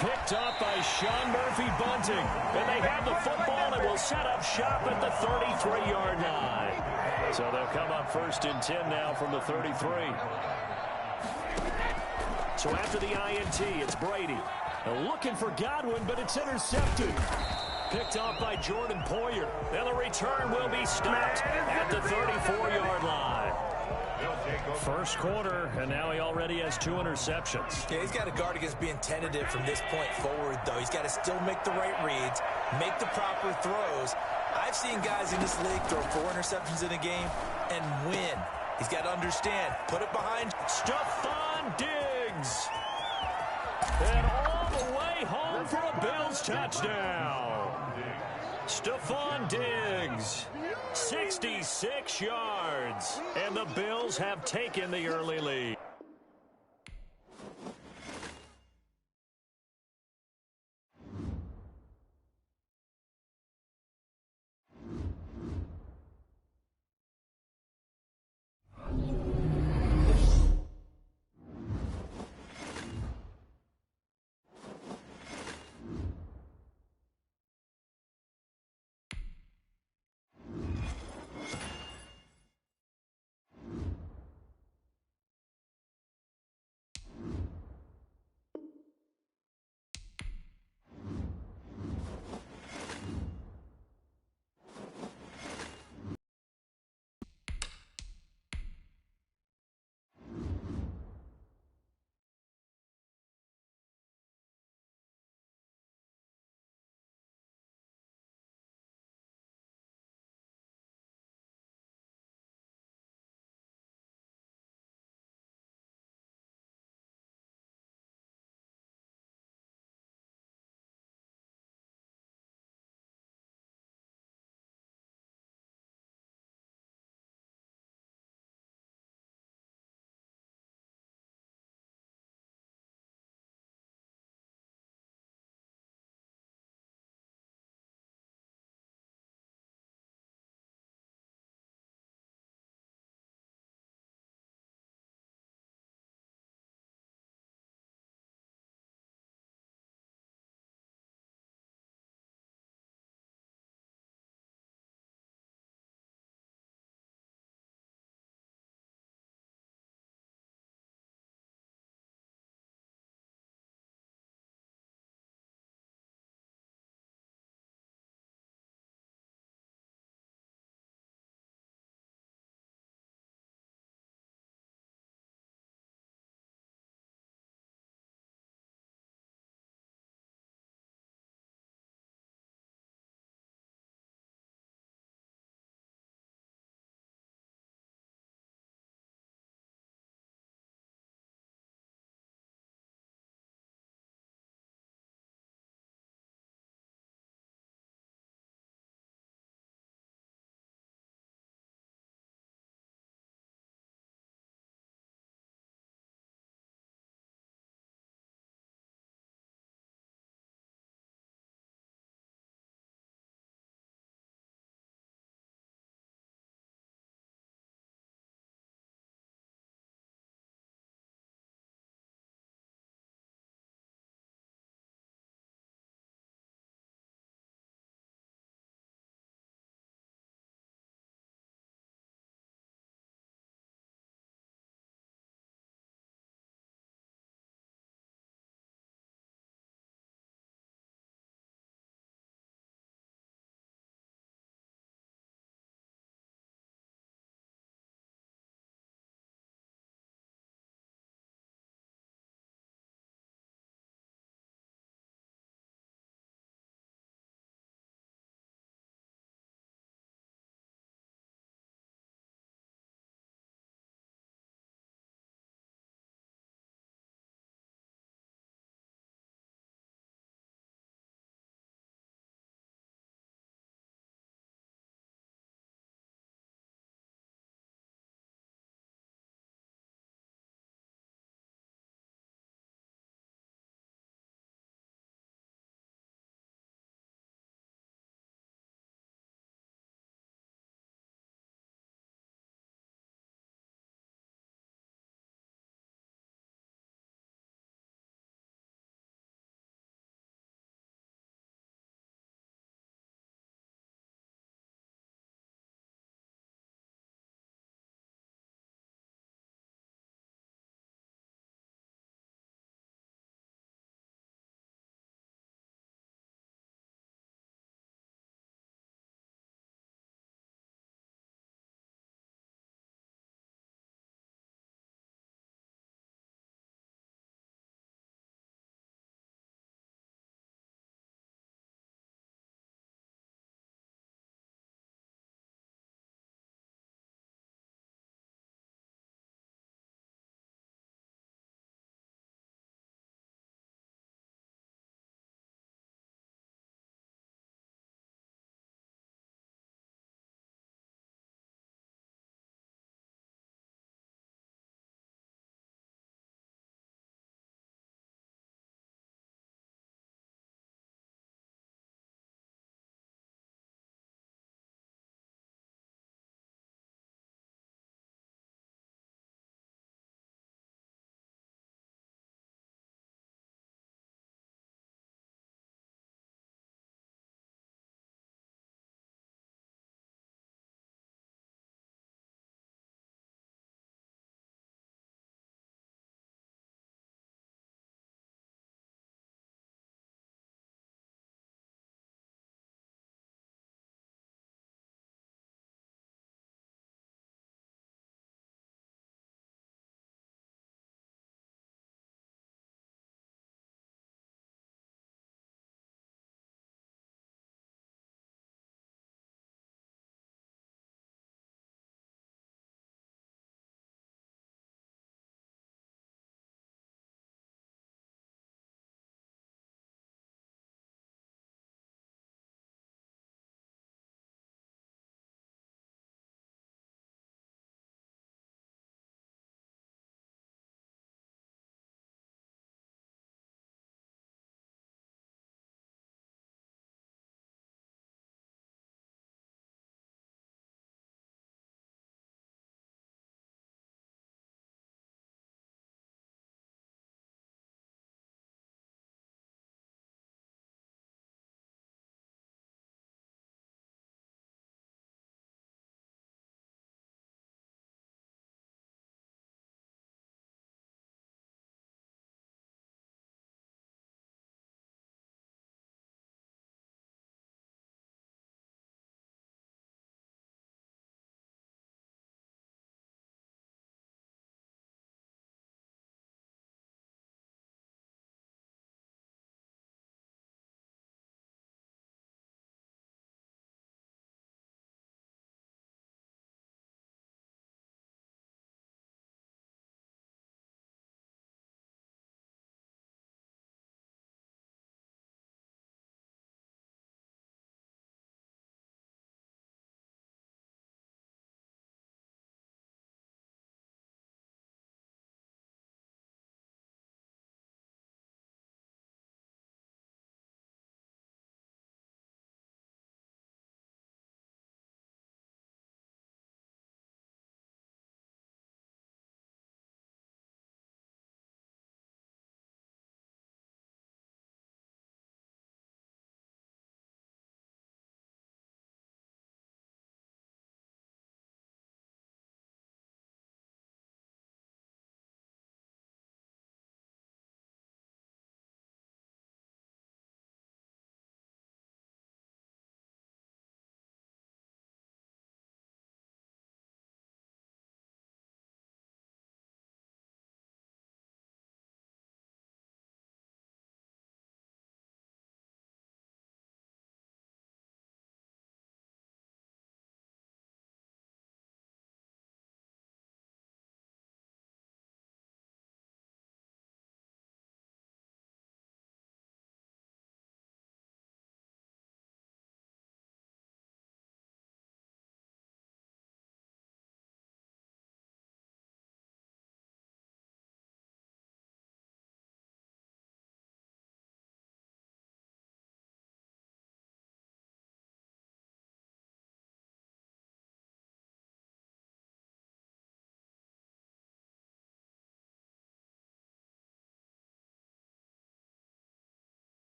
Picked up by Sean Murphy-Bunting. And they have the football and will set up shop at the 33-yard line. So they'll come up 1st and 10 now from the 33. So after the INT, it's Brady. Looking for Godwin, but it's intercepted. Picked off by Jordan Poyer. And the return will be stopped at the 34-yard line. First quarter, and now he already has 2 interceptions. Yeah, he's got to guard against being tentative from this point forward, though. He's got to still make the right reads, make the proper throws. I've seen guys in this league throw 4 interceptions in a game and win. He's got to understand, put it behind. Stephon Diggs. And all the way home for a Bills touchdown. Stephon Diggs, 66 yards, and the Bills have taken the early lead.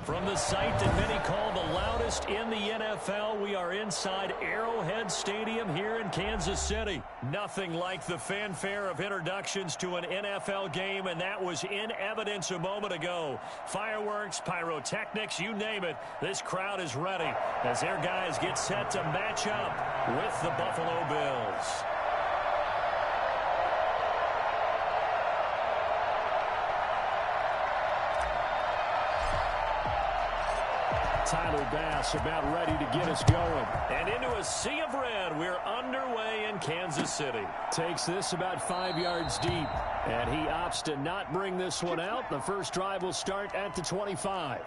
From the site that many call the loudest in the NFL, we are inside Arrowhead Stadium here in Kansas City. Nothing like the fanfare of introductions to an NFL game, and that was in evidence a moment ago. Fireworks, pyrotechnics, you name it, this crowd is ready as their guys get set to match up with the Buffalo Bills. Tyler Bass about ready to get us going. And into a sea of red, we're underway in Kansas City. Takes this about 5 yards deep, and he opts to not bring this one out. The first drive will start at the 25.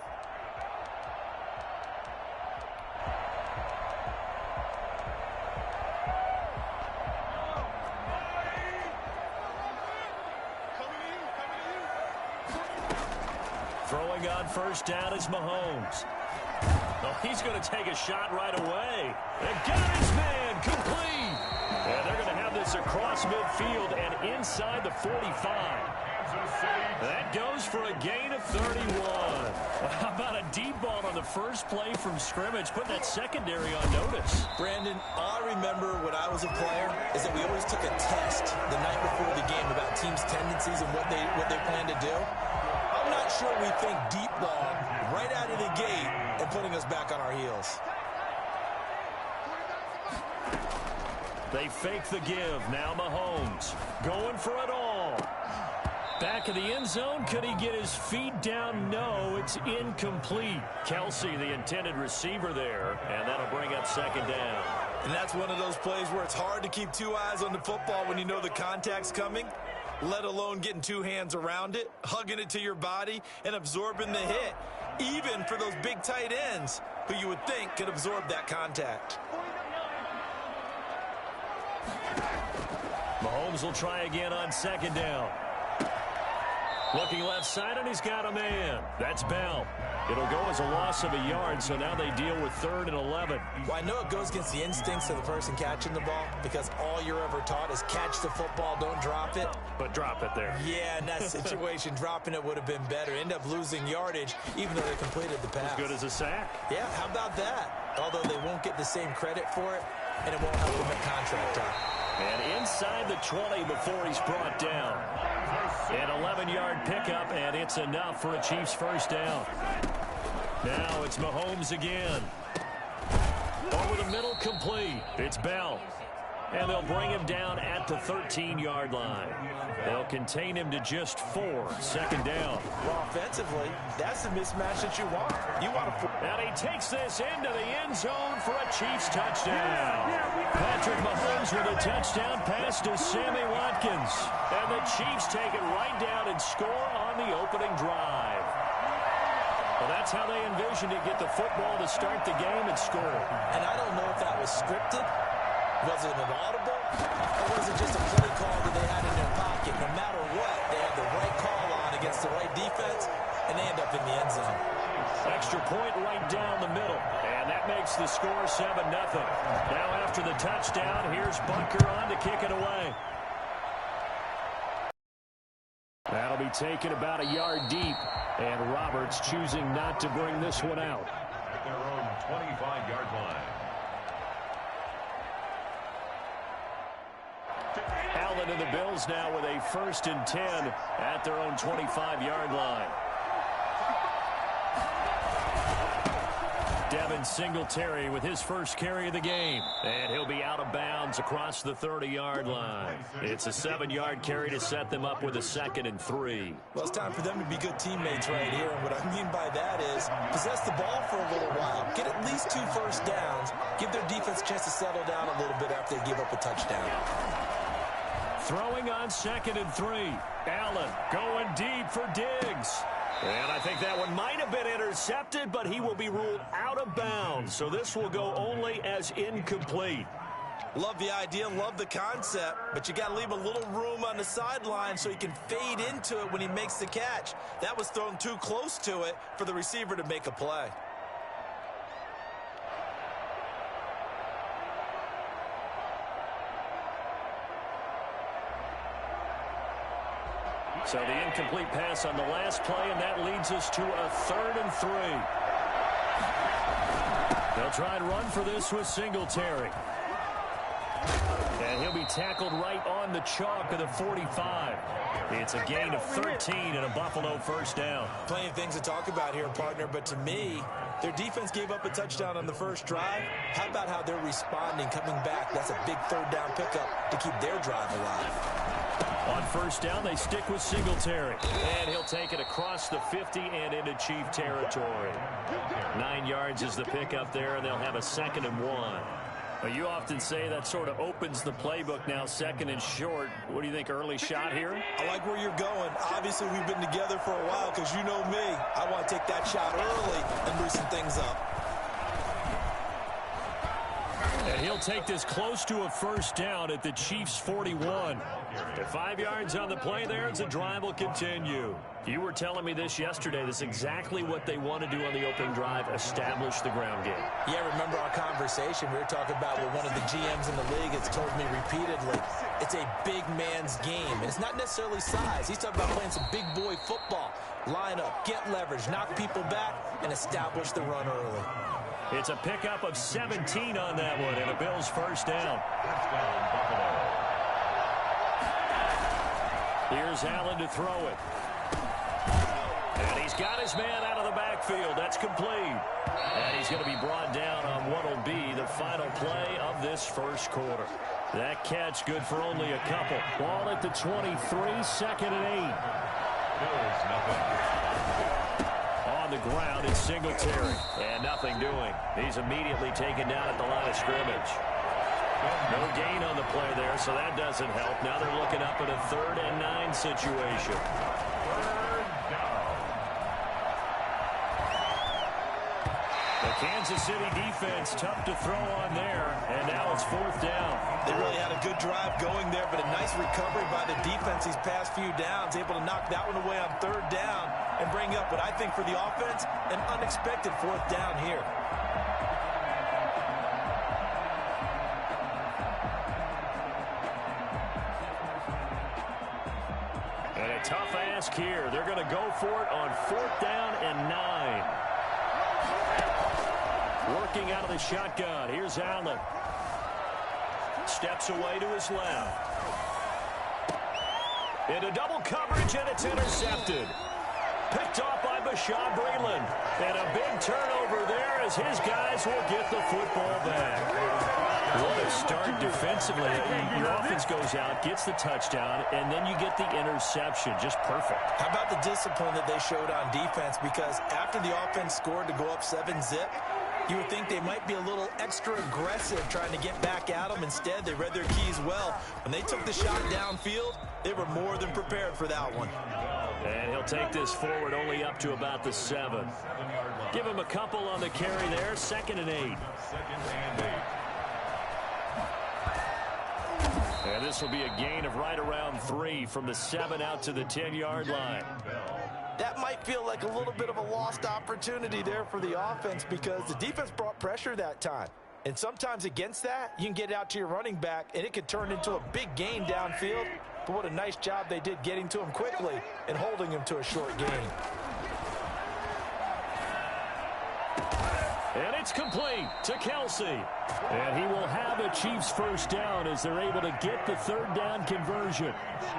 Throwing on first down is Mahomes. Oh, he's going to take a shot right away. And got his man complete. And they're going to have this across midfield and inside the 45. That goes for a gain of 31. How about a deep ball on the first play from scrimmage, putting that secondary on notice. Brandon, all I remember when I was a player is that we always took a test the night before the game about teams' tendencies and what they plan to do. I'm not sure we think deep ball right out of the gate and putting us back on our heels. They fake the give. Now Mahomes going for it all. Back of the end zone. Could he get his feet down? No, it's incomplete. Kelsey, the intended receiver there, and that'll bring up second down. And that's one of those plays where it's hard to keep two eyes on the football when you know the contact's coming, let alone getting two hands around it, hugging it to your body, and absorbing the hit, even for those big tight ends who you would think could absorb that contact. Mahomes will try again on second down. Looking left side, and he's got a man. That's Bell. It'll go as a loss of a yard, so now they deal with 3rd and 11. Well, I know it goes against the instincts of the person catching the ball because all you're ever taught is catch the football, don't drop it. But drop it there. Yeah, in that situation, dropping it would have been better. End up losing yardage, even though they completed the pass. As good as a sack. Yeah, how about that? Although they won't get the same credit for it, and it won't help them at contract time. And inside the 20 before he's brought down. An 11-yard pickup, and it's enough for a Chiefs first down. Now it's Mahomes again. Over the middle, complete. It's Bell. And they'll bring him down at the 13-yard line. They'll contain him to just 4. Second down. Well, offensively, that's the mismatch that you want. You want to... And he takes this into the end zone for a Chiefs touchdown. Patrick Mahomes with a touchdown pass to Sammy Watkins. And the Chiefs take it right down and score on the opening drive. Well, that's how they envisioned it, get the football to start the game and score. And I don't know if that was scripted. Was it an audible? Or was it just a play call that they had in their pocket? No matter what, they had the right call on against the right defense, and they end up in the end zone. Extra point right down the middle, and that makes the score 7-0. Now after the touchdown, here's Bunker on to kick it away. That'll be taken about a yard deep, and Roberts choosing not to bring this one out. At their own 25-yard line. Allen and the Bills now with a 1st and 10 at their own 25-yard line. Devin Singletary with his first carry of the game. And he'll be out of bounds across the 30-yard line. It's a 7-yard carry to set them up with a 2nd and 3. Well, it's time for them to be good teammates right here. And what I mean by that is possess the ball for a little while. Get at least 2 first downs. Give their defense a chance to settle down a little bit after they give up a touchdown. Throwing on 2nd and 3. Allen going deep for Diggs. And I think that one might have been intercepted, but he will be ruled out of bounds. So this will go only as incomplete. Love the idea, love the concept, but you got to leave a little room on the sideline so he can fade into it when he makes the catch. That was thrown too close to it for the receiver to make a play. So the incomplete pass on the last play, and that leads us to a 3rd and 3. They'll try and run for this with Singletary. And he'll be tackled right on the chalk of the 45. It's a gain of 13 and a Buffalo first down. Plenty of things to talk about here, partner, but to me, their defense gave up a touchdown on the first drive. How about how they're responding, coming back? That's a big 3rd down pickup to keep their drive alive. On first down, they stick with Singletary. And he'll take it across the 50 and into Chief territory. 9 yards is the pickup there, and they'll have a 2nd and 1. Well, you often say that sort of opens the playbook now, 2nd and short. What do you think, early shot here? I like where you're going. Obviously, we've been together for a while because you know me. I want to take that shot early and loosen things up. And he'll take this close to a first down at the Chiefs' 41. At 5 yards on the play there, the drive will continue. You were telling me this yesterday. This is exactly what they want to do on the opening drive, establish the ground game. Yeah, remember our conversation. We were talking about what one of the GMs in the league has told me repeatedly. It's a big man's game. And it's not necessarily size. He's talking about playing some big boy football. Line up, get leverage, knock people back, and establish the run early. It's a pickup of 17 on that one, and a Bills first down. Here's Allen to throw it. And he's got his man out of the backfield. That's complete. And he's going to be brought down on what will be the final play of this first quarter. That catch good for only a couple. Ball at the 23, 2nd and 8. Bills, nothing. On the ground, it's Singletary. And nothing doing. He's immediately taken down at the line of scrimmage. No gain on the play there, so that doesn't help. Now they're looking up at a 3rd and 9 situation. The Kansas City defense tough to throw on there, and now it's 4th down. They really had a good drive going there, but a nice recovery by the defense these past few downs, able to knock that one away on 3rd down and bring up what I think for the offense, an unexpected 4th down here. And a tough ask here. They're going to go for it on 4th down and 9. Working out of the shotgun. Here's Allen. Steps away to his left. Into double coverage, and it's intercepted. Picked off by Bashaud Breeland. And a big turnover there as his guys will get the football back. What a start defensively. Your offense goes out, gets the touchdown, and then you get the interception. Just perfect. How about the discipline that they showed on defense? Because after the offense scored to go up 7-zip, you would think they might be a little extra aggressive trying to get back at them. Instead, they read their keys well. When they took the shot downfield, they were more than prepared for that one. And he'll take this forward only up to about the 7. Give him a couple on the carry there. 2nd and 8. And this will be a gain of right around 3 from the 7 out to the 10-yard line. That might feel like a little bit of a lost opportunity there for the offense because the defense brought pressure that time. And sometimes against that, you can get out to your running back, and it could turn into a big gain downfield. But what a nice job they did getting to him quickly and holding him to a short gain. And it's complete to Kelsey. And he will have a Chiefs first down as they're able to get the 3rd down conversion.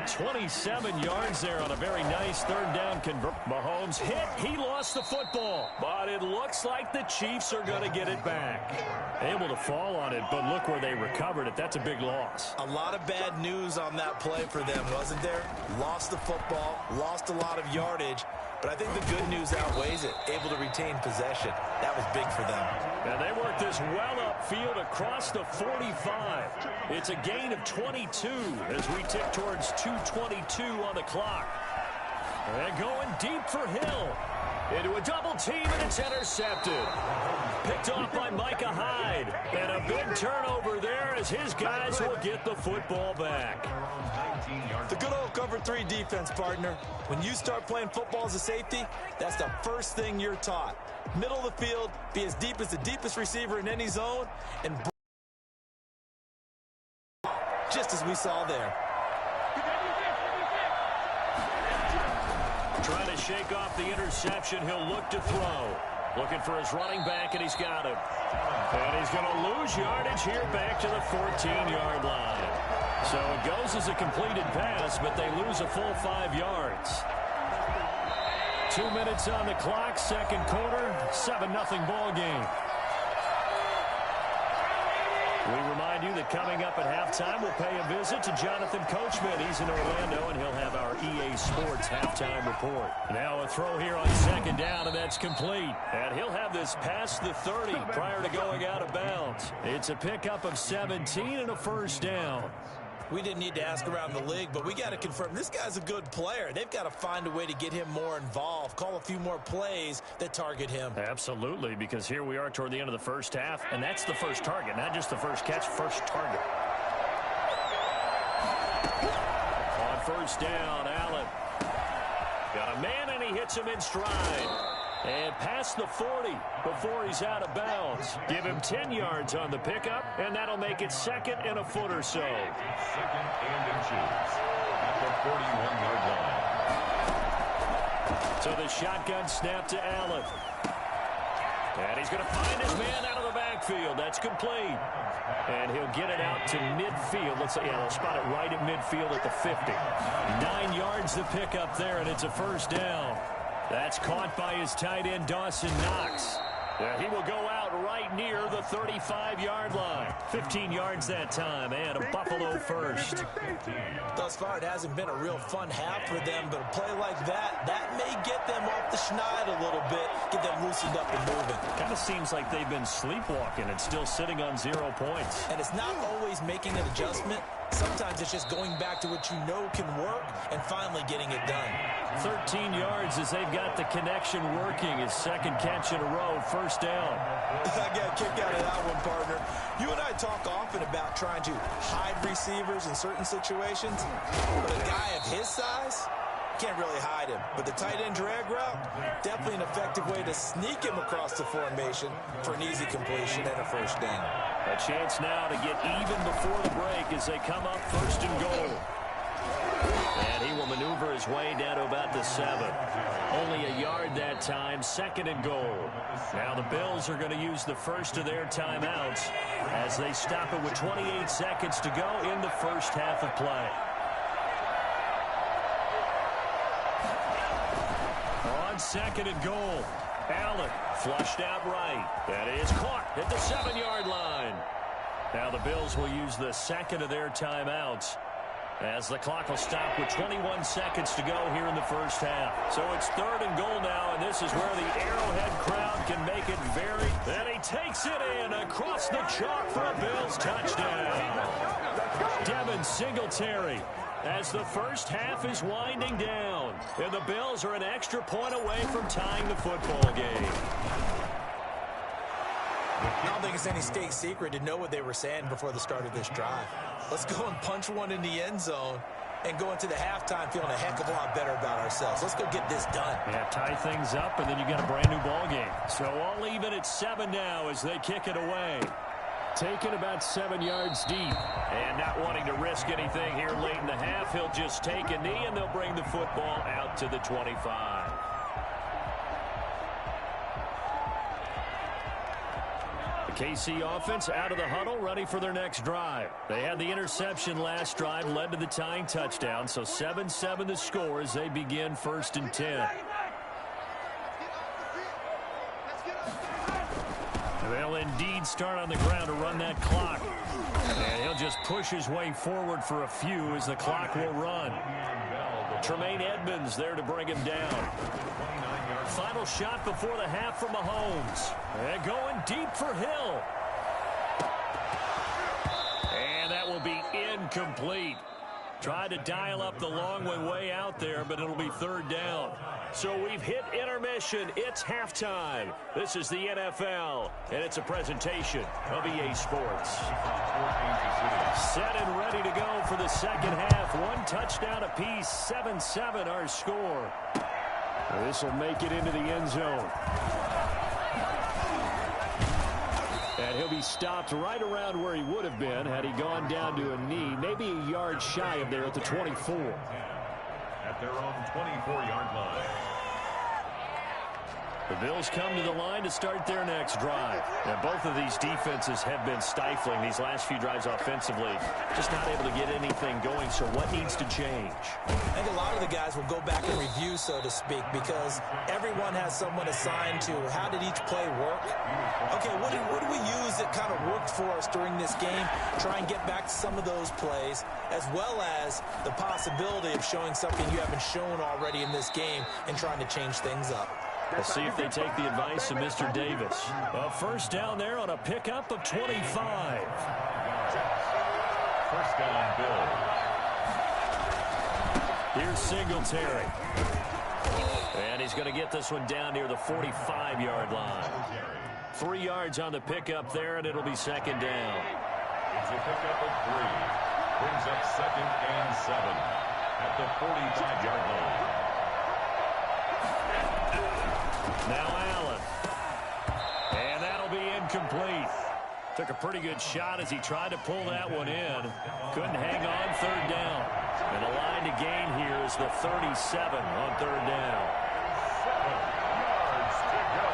27 yards there on a very nice 3rd down conversion. Mahomes hit. He lost the football. But it looks like the Chiefs are going to get it back. Able to fall on it, but look where they recovered it. That's a big loss. A lot of bad news on that play for them, wasn't there? Lost the football, lost a lot of yardage. But I think the good news outweighs it. Able to retain possession. That was big for them. And they work this well upfield across the 45. It's a gain of 22 as we tick towards 2:22 on the clock. And going deep for Hill. Into a double team, and it's intercepted. Picked off by Micah Hyde. And a big turnover there as his guys will get the football back. The good old cover 3 defense, partner. When you start playing football as a safety, that's the first thing you're taught. Middle of the field, be as deep as the deepest receiver in any zone, and just as we saw there. Trying to shake off the interception. He'll look to throw. Looking for his running back, and he's got him. And he's going to lose yardage here back to the 14-yard line. So it goes as a completed pass, but they lose a full 5 yards. 2 minutes on the clock, second quarter, 7-0 ball game. We remind you that coming up at halftime, we'll pay a visit to Jonathan Coachman. He's in Orlando, and he'll have our EA Sports halftime report. Now a throw here on second down, and that's complete. And he'll have this past the 30 prior to going out of bounds. It's a pickup of 17 and a first down. We didn't need to ask around the league, but we got to confirm this guy's a good player. They've got to find a way to get him more involved, call a few more plays that target him. Absolutely, because here we are toward the end of the first half, and that's the first target, not just the first catch, first target. On first down, Allen. Got a man, and he hits him in stride. And past the 40 before he's out of bounds. Give him 10 yards on the pickup, and that'll make it second and a foot or so. Second and inches at the 41-yard line. So the shotgun snap to Allen. And he's going to find his man out of the backfield. That's complete. And he'll get it out to midfield. Let's say, yeah, they'll spot it right at midfield at the 50. 9 yards to pick up there, and it's a first down. That's caught by his tight end, Dawson Knox. He will go out right near the 35-yard line. 15 yards that time, and a Buffalo first. Thus far, it hasn't been a real fun half for them, but a play like that may get them off the schneid a little bit, get them loosened up and moving. Kind of seems like they've been sleepwalking and still sitting on 0 points. And it's not always making an adjustment. Sometimes it's just going back to what you know can work and finally getting it done. 13 yards as they've got the connection working. His second catch in a row, first down. I got a kick out of that one, partner. You and I talk often about trying to hide receivers in certain situations, but a guy of his size can't really hide him. But the tight end drag route, definitely an effective way to sneak him across the formation for an easy completion and a first down. A chance now to get even before the break as they come up first and goal. And he will maneuver his way down to about the 7. Only a yard that time, second and goal. Now the Bills are going to use the first of their timeouts as they stop it with 28 seconds to go in the first half of play. On second and goal, Allen flushed out right. That is caught at the 7-yard line. Now the Bills will use the second of their timeouts as the clock will stop with 21 seconds to go here in the first half. So it's third and goal now, and this is where the Arrowhead crowd can make it very... And he takes it in across the chalk for a Bills touchdown. Devin Singletary as the first half is winding down. And the Bills are an extra point away from tying the football game. I don't think it's any state secret to know what they were saying before the start of this drive. Let's go and punch one in the end zone and go into the halftime feeling a heck of a lot better about ourselves. Let's go get this done. Yeah, tie things up, and then you get a brand new ball game. So all even at 7 now as they kick it away. Taken about 7 yards deep. And not wanting to risk anything here late in the half, he'll just take a knee, and they'll bring the football out to the 25. KC offense out of the huddle, ready for their next drive. They had the interception last drive, led to the tying touchdown, so 7-7 the score as they begin first and 10. They'll indeed start on the ground to run that clock. And he'll just push his way forward for a few as the clock will run. Tremaine Edmonds there to bring him down. Final shot before the half from Mahomes. And going deep for Hill. And that will be incomplete. Tried to dial up the long way out there, but it'll be third down. So we've hit intermission. It's halftime. This is the NFL, and it's a presentation of EA Sports. Set and ready to go for the second half. One touchdown apiece, 7-7 our score. This will make it into the end zone. And he'll be stopped right around where he would have been had he gone down to a knee, maybe a yard shy of there at the 24. at their own 24-yard line. The Bills come to the line to start their next drive. And both of these defenses have been stifling these last few drives offensively. Just not able to get anything going, so what needs to change? I think a lot of the guys will go back and review, so to speak, because everyone has someone assigned to how did each play work. Okay, what do we use that kind of worked for us during this game? Try and get back to some of those plays, as well as the possibility of showing something you haven't shown already in this game and trying to change things up. We'll see if they take the advice of Mr. Davis. A first down there on a pickup of 25. First down, Bills. Here's Singletary. And he's going to get this one down near the 45-yard line. 3 yards on the pickup there, and it'll be second down. It's a pickup of 3. Brings up 2nd and 7 at the 45-yard line. Now Allen. And that'll be incomplete. Took a pretty good shot as he tried to pull that one in. Couldn't hang on, third down. And the line to gain here is the 37 on third down. 7 yards to go.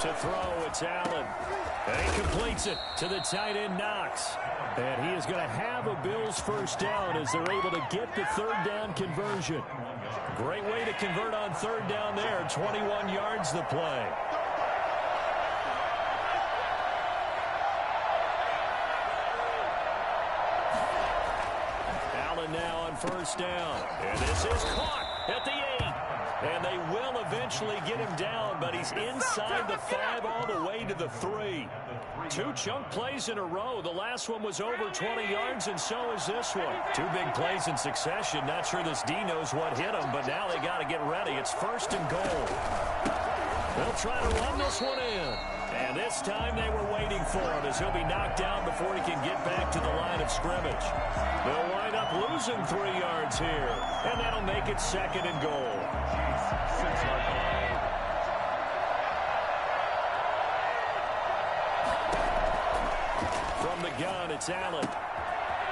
To throw, it's Allen. And he completes it to the tight end, Knox. And he is going to have a Bills first down as they're able to get the third down conversion. Great way to convert on third down there. 21 yards the play. Allen now on first down. And this is caught at the 8. And they will eventually get him down, but he's inside the 5 all the way to the 3. 2 chunk plays in a row. The last one was over 20 yards, and so is this one. 2 big plays in succession. Not sure this D knows what hit him, but now they got to get ready. It's first and goal. They'll try to run this one in. And this time they were waiting for him as he'll be knocked down before he can get back to the line of scrimmage. They'll wind up losing 3 yards here, and that'll make it second and goal. 6-yard line. From the gun, it's Allen.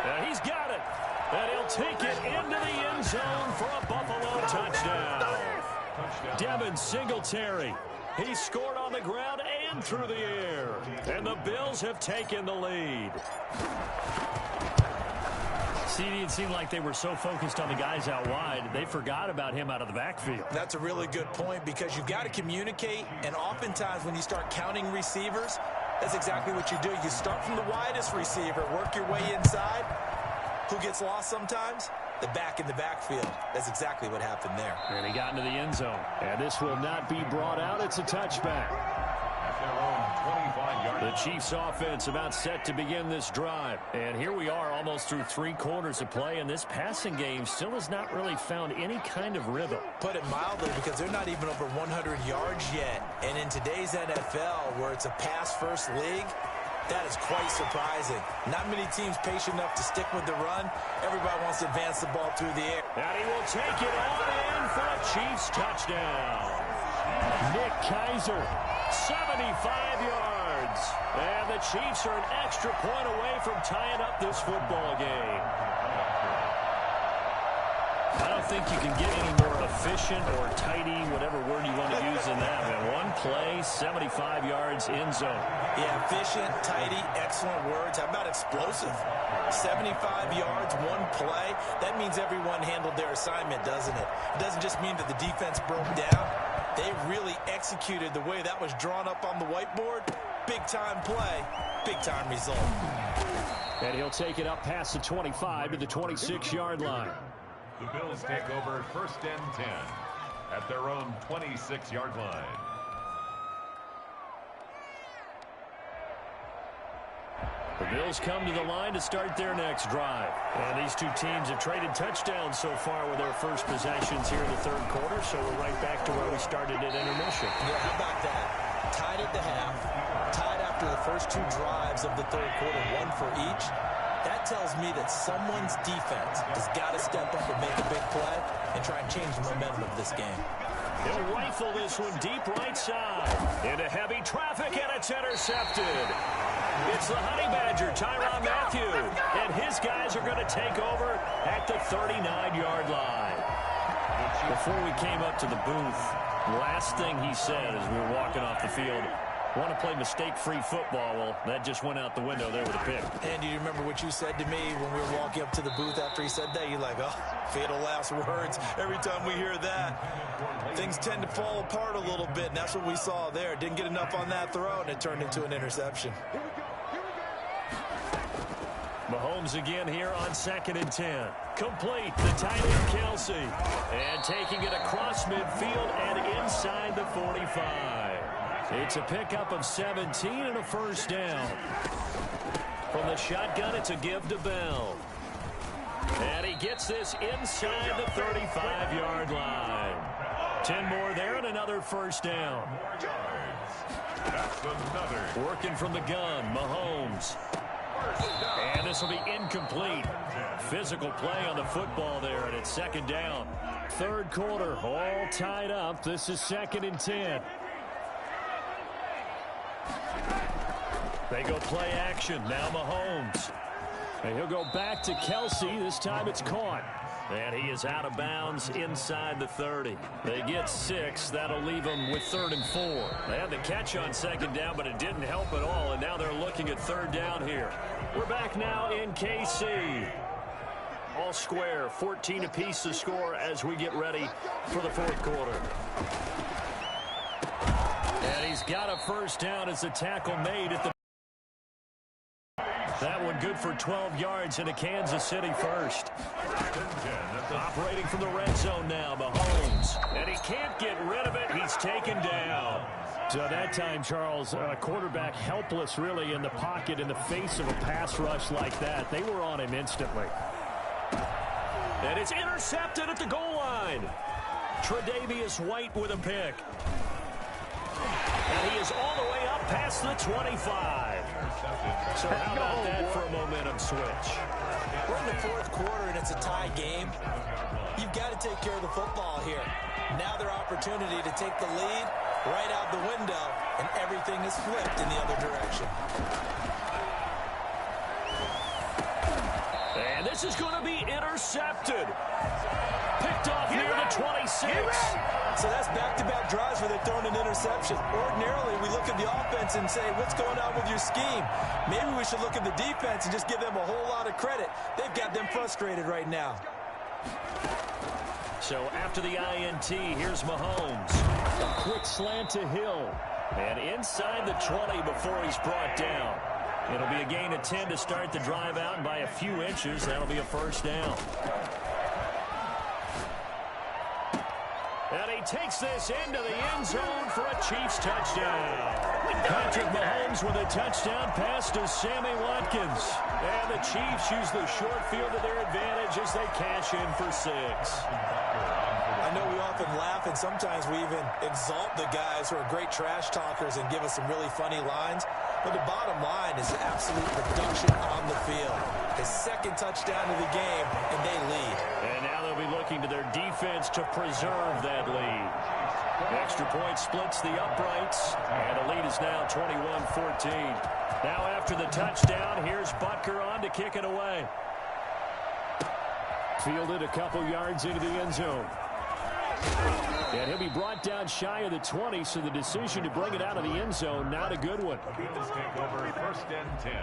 And he's got it. And he'll take it into the end zone for a Buffalo touchdown. Devin Singletary. He scored on the ground and through the air. And the Bills have taken the lead. See, it seemed like they were so focused on the guys out wide, they forgot about him out of the backfield. That's a really good point because you've got to communicate, and oftentimes when you start counting receivers, that's exactly what you do. You start from the widest receiver, work your way inside. Who gets lost sometimes? The back in the backfield. That's exactly what happened there. And he got into the end zone. And this will not be brought out. It's a touchback. At their own 25-yard line. The Chiefs offense about set to begin this drive. And here we are almost through 3 quarters of play, and this passing game still has not really found any kind of rhythm. Put it mildly, because they're not even over 100 yards yet. And in today's NFL, where it's a pass-first league, that is quite surprising. Not many teams patient enough to stick with the run. Everybody wants to advance the ball through the air. And he will take it on in for a Chiefs touchdown. Nick Keiser, 75 yards. And the Chiefs are an extra point away from tying up this football game. I don't think you can get any more efficient or tidy, whatever word you want to use in that. Man, 1 play, 75 yards, end zone. Yeah, efficient, tidy, excellent words. How about explosive? 75 yards, 1 play. That means everyone handled their assignment, doesn't it? It doesn't just mean that the defense broke down. They really executed the way that was drawn up on the whiteboard. Big-time play, big-time result. And he'll take it up past the 25 to the 26-yard line. The Bills take over first and 10 at their own 26-yard line. The Bills come to the line to start their next drive. And these 2 teams have traded touchdowns so far with their first possessions here in the third quarter, so we're right back to where we started at intermission. Yeah, how about that? Tied at the half, tied after the first 2 drives of the third quarter, 1 for each. That tells me that someone's defense has got to step up and make a big play and try and change the momentum of this game. He'll rifle this one deep right side. Into heavy traffic, and it's intercepted. It's the Honey Badger, Tyrann Mathieu. And his guys are going to take over at the 39-yard line. Before we came up to the booth, last thing he said as we were walking off the field, want to play mistake-free football. Well, that just went out the window there with a pick. And do you remember what you said to me when we were walking up to the booth after he said that? You're like, oh, fatal last words. Every time we hear that, things tend to fall apart a little bit, and that's what we saw there. Didn't get enough on that throw, and it turned into an interception. Mahomes again here on 2nd and 10. Complete, the tight end Kelsey. And taking it across midfield and inside the 45. It's a pickup of 17 and a first down. From the shotgun, it's a give to Bell. And he gets this inside the 35-yard line. 10 more there and another first down. That's another. Working from the gun, Mahomes. And this will be incomplete. Physical play on the football there, and it's 2nd down. 3rd quarter, all tied up. This is 2nd and 10. They go play action. Now Mahomes. And he'll go back to Kelsey. This time it's caught. And he is out of bounds inside the 30. They get 6. That'll leave them with 3rd and 4. They had the catch on 2nd down, but it didn't help at all. And now they're looking at 3rd down here. We're back now in KC. All square, 14 apiece to score as we get ready for the 4th quarter. And he's got a first down as the tackle made at the... That one good for 12 yards into Kansas City first. Operating from the red zone now, Mahomes. And he can't get rid of it. He's taken down. So that time, Charles, quarterback helpless really in the pocket in the face of a pass rush like that. They were on him instantly. And it's intercepted at the goal line. Tre'Davious White with a pick. And he is all the way up past the 25. So how about that for a momentum switch? We're in the 4th quarter, and it's a tie game. You've got to take care of the football here. Now their opportunity to take the lead right out the window, and everything is flipped in the other direction. And this is going to be intercepted. Picked off near the 26. So that's back-to-back drives where they're throwing an interception. Ordinarily, we look at the offense and say, what's going on with your scheme? Maybe we should look at the defense and just give them a whole lot of credit. They've got them frustrated right now. So after the INT, here's Mahomes. A quick slant to Hill. And inside the 20 before he's brought down. It'll be a gain of 10 to start the drive out, and by a few inches, that'll be a first down. And he takes this into the end zone for a Chiefs touchdown. Patrick Mahomes with a touchdown pass to Sammy Watkins. And the Chiefs use the short field to their advantage as they cash in for 6. I know we often laugh, and sometimes we even exalt the guys who are great trash talkers and give us some really funny lines. But the bottom line is absolute production on the field. His 2nd touchdown of the game, and they lead. And now they'll be looking to their defense to preserve that lead. Extra point splits the uprights, and the lead is now 21-14. Now after the touchdown, here's Butker on to kick it away. Fielded a couple yards into the end zone. And he'll be brought down shy of the 20, so the decision to bring it out of the end zone, not a good one. Let's take over 1st and 10.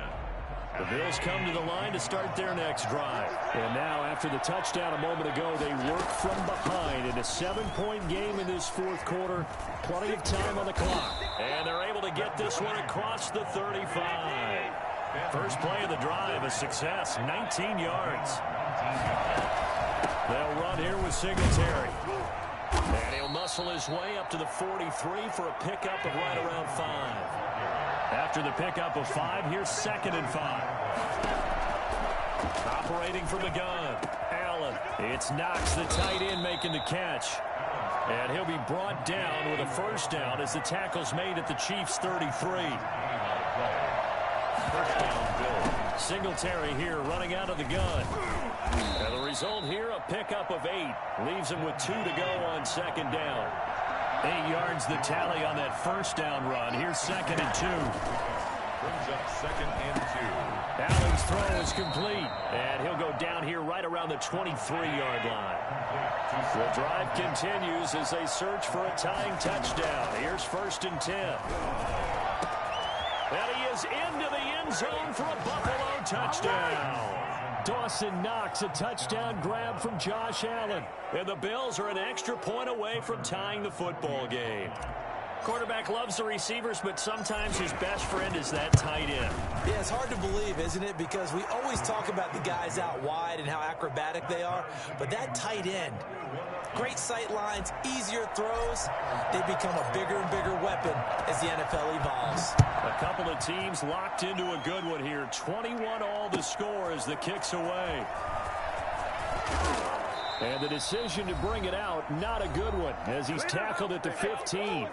The Bills come to the line to start their next drive. And now, after the touchdown a moment ago, they work from behind in a 7-point game in this 4th quarter. Plenty of time on the clock. And they're able to get this one across the 35. First play of the drive, a success, 19 yards. They'll run here with Singletary. And he'll muscle his way up to the 43 for a pickup of right around 5. After the pickup of 5, here's 2nd and 5. Operating from the gun, Allen. It's Knox, the tight end, making the catch. And he'll be brought down with a first down as the tackle's made at the Chiefs' 33. First down, Bills. Singletary here running out of the gun. And the result here, a pickup of 8. Leaves him with 2 to go on 2nd down. 8 yards the tally on that first down run. Here's 2nd and 2. Brings up 2nd and 2. Allen's throw is complete, and he'll go down here right around the 23-yard line. The drive continues as they search for a tying touchdown. Here's 1st and 10. And he is into the end zone for a Buffalo touchdown. Dawson Knox, a touchdown grab from Josh Allen. And the Bills are an extra point away from tying the football game. Quarterback loves the receivers, but sometimes his best friend is that tight end. Yeah, it's hard to believe, isn't it? Because we always talk about the guys out wide and how acrobatic they are. But that tight end, great sight lines, easier throws, they become a bigger and bigger weapon as the NFL evolves. A couple of teams locked into a good one here. 21-all the score as the kick's away. And the decision to bring it out, not a good one, as he's tackled at the 15.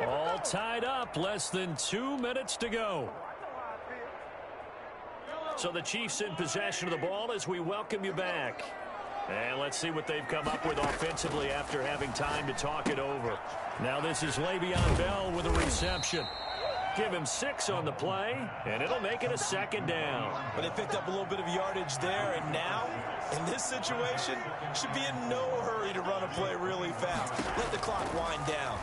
All tied up, less than 2 minutes to go. So the Chiefs in possession of the ball as we welcome you back. And let's see what they've come up with offensively after having time to talk it over. Now this is Le'Veon Bell with a reception. Give him 6 on the play, and it'll make it a 2nd down. But they picked up a little bit of yardage there, and now, in this situation, should be in no hurry to run a play really fast. Let the clock wind down.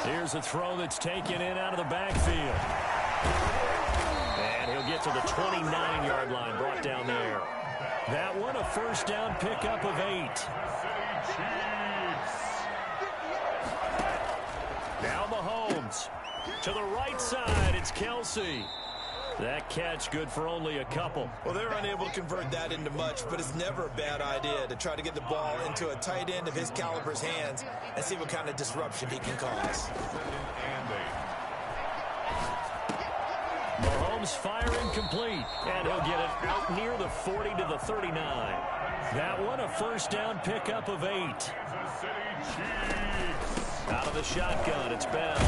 Here's a throw that's taken in out of the backfield. And he'll get to the 29-yard line, brought down there. That one, a 1st down pickup of 8. Now Mahomes. To the right side, it's Kelsey. That catch good for only a couple. Well, they're unable to convert that into much, but it's never a bad idea to try to get the ball into a tight end of his caliber's hands and see what kind of disruption he can cause. Mahomes firing complete, and he'll get it out near the 40 to the 39. That one, a 1st down pickup of 8. Out of the shotgun, it's Bell.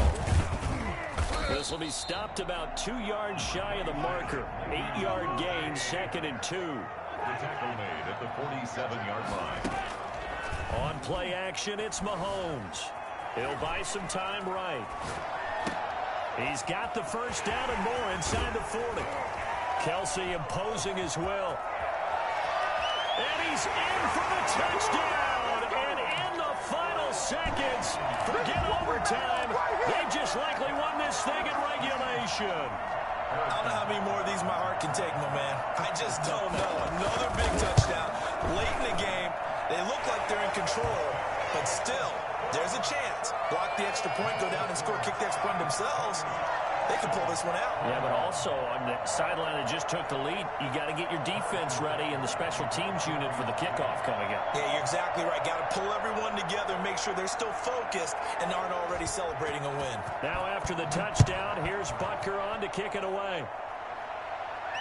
This will be stopped about 2 yards shy of the marker. 8-yard gain, 2nd and 2. The tackle made at the 47-yard line. On play action, it's Mahomes. He'll buy some time right. He's got the 1st down and more inside the 40. Kelsey imposing his will. And he's in for the touchdown. And in the final seconds, forget overtime. They just likely won this thing in regulation. I don't know how many more of these my heart can take, my man. I just don't know. Another big touchdown late in the game. They look like they're in control, but still, there's a chance. Block the extra point, go down and score, kick the extra point themselves. They can pull this one out. Yeah, but also on the sideline that just took the lead, you got to get your defense ready and the special teams unit for the kickoff coming up. Yeah, you're exactly right. Got to pull everyone together and make sure they're still focused and aren't already celebrating a win. Now after the touchdown, here's Butker on to kick it away.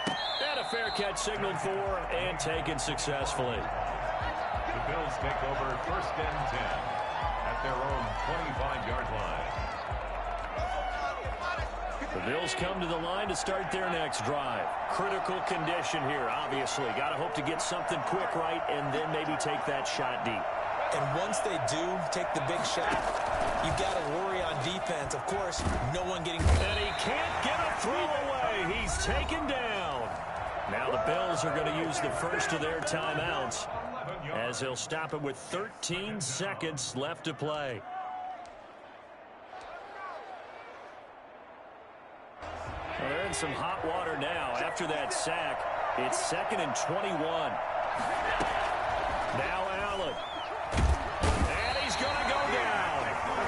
And a fair catch signaled for and taken successfully. The Bills take over 1st and 10 at their own 25-yard line. The Bills come to the line to start their next drive. Critical condition here, obviously. Got to hope to get something quick right and then maybe take that shot deep. And once they do take the big shot, you've got to worry on defense. Of course, no one getting... And he can't get a throw away. He's taken down. Now the Bills are going to use the first of their timeouts as they'll stop it with 13 seconds left to play. Well, they're in some hot water now. After that sack, it's 2nd and 21. Now Allen. And he's going to go down.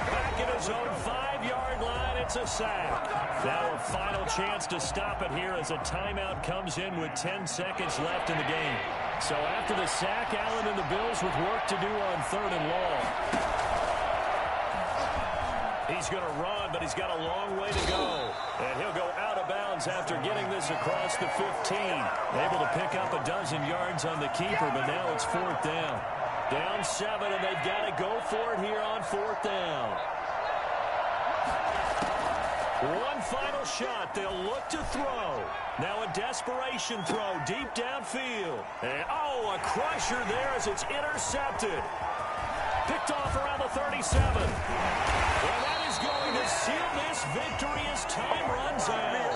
Back at his own 5-yard line, it's a sack. Now a final chance to stop it here as a timeout comes in with 10 seconds left in the game. So after the sack, Allen and the Bills with work to do on 3rd and long. He's going to run, but he's got a long way to go. And he'll go out of bounds after getting this across the 15. Able to pick up a dozen yards on the keeper, but now it's 4th down. Down 7, and they've got to go for it here on 4th down. One final shot. They'll look to throw. Now a desperation throw deep downfield. And, oh, a crusher there as it's intercepted. Picked off around the 37. Well, that is going to seal this victory as time runs out.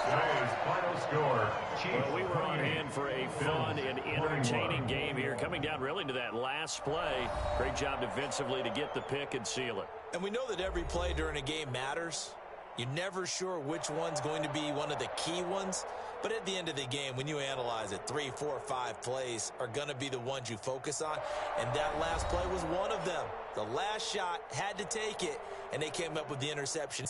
Today's final score, Well, we were on hand for a fun and entertaining game here, coming down really to that last play. Great job defensively to get the pick and seal it. And we know that every play during a game matters. You're never sure which one's going to be one of the key ones. But at the end of the game, when you analyze it, 3, 4, 5 plays are going to be the ones you focus on. And that last play was one of them. The last shot had to take it, and they came up with the interception.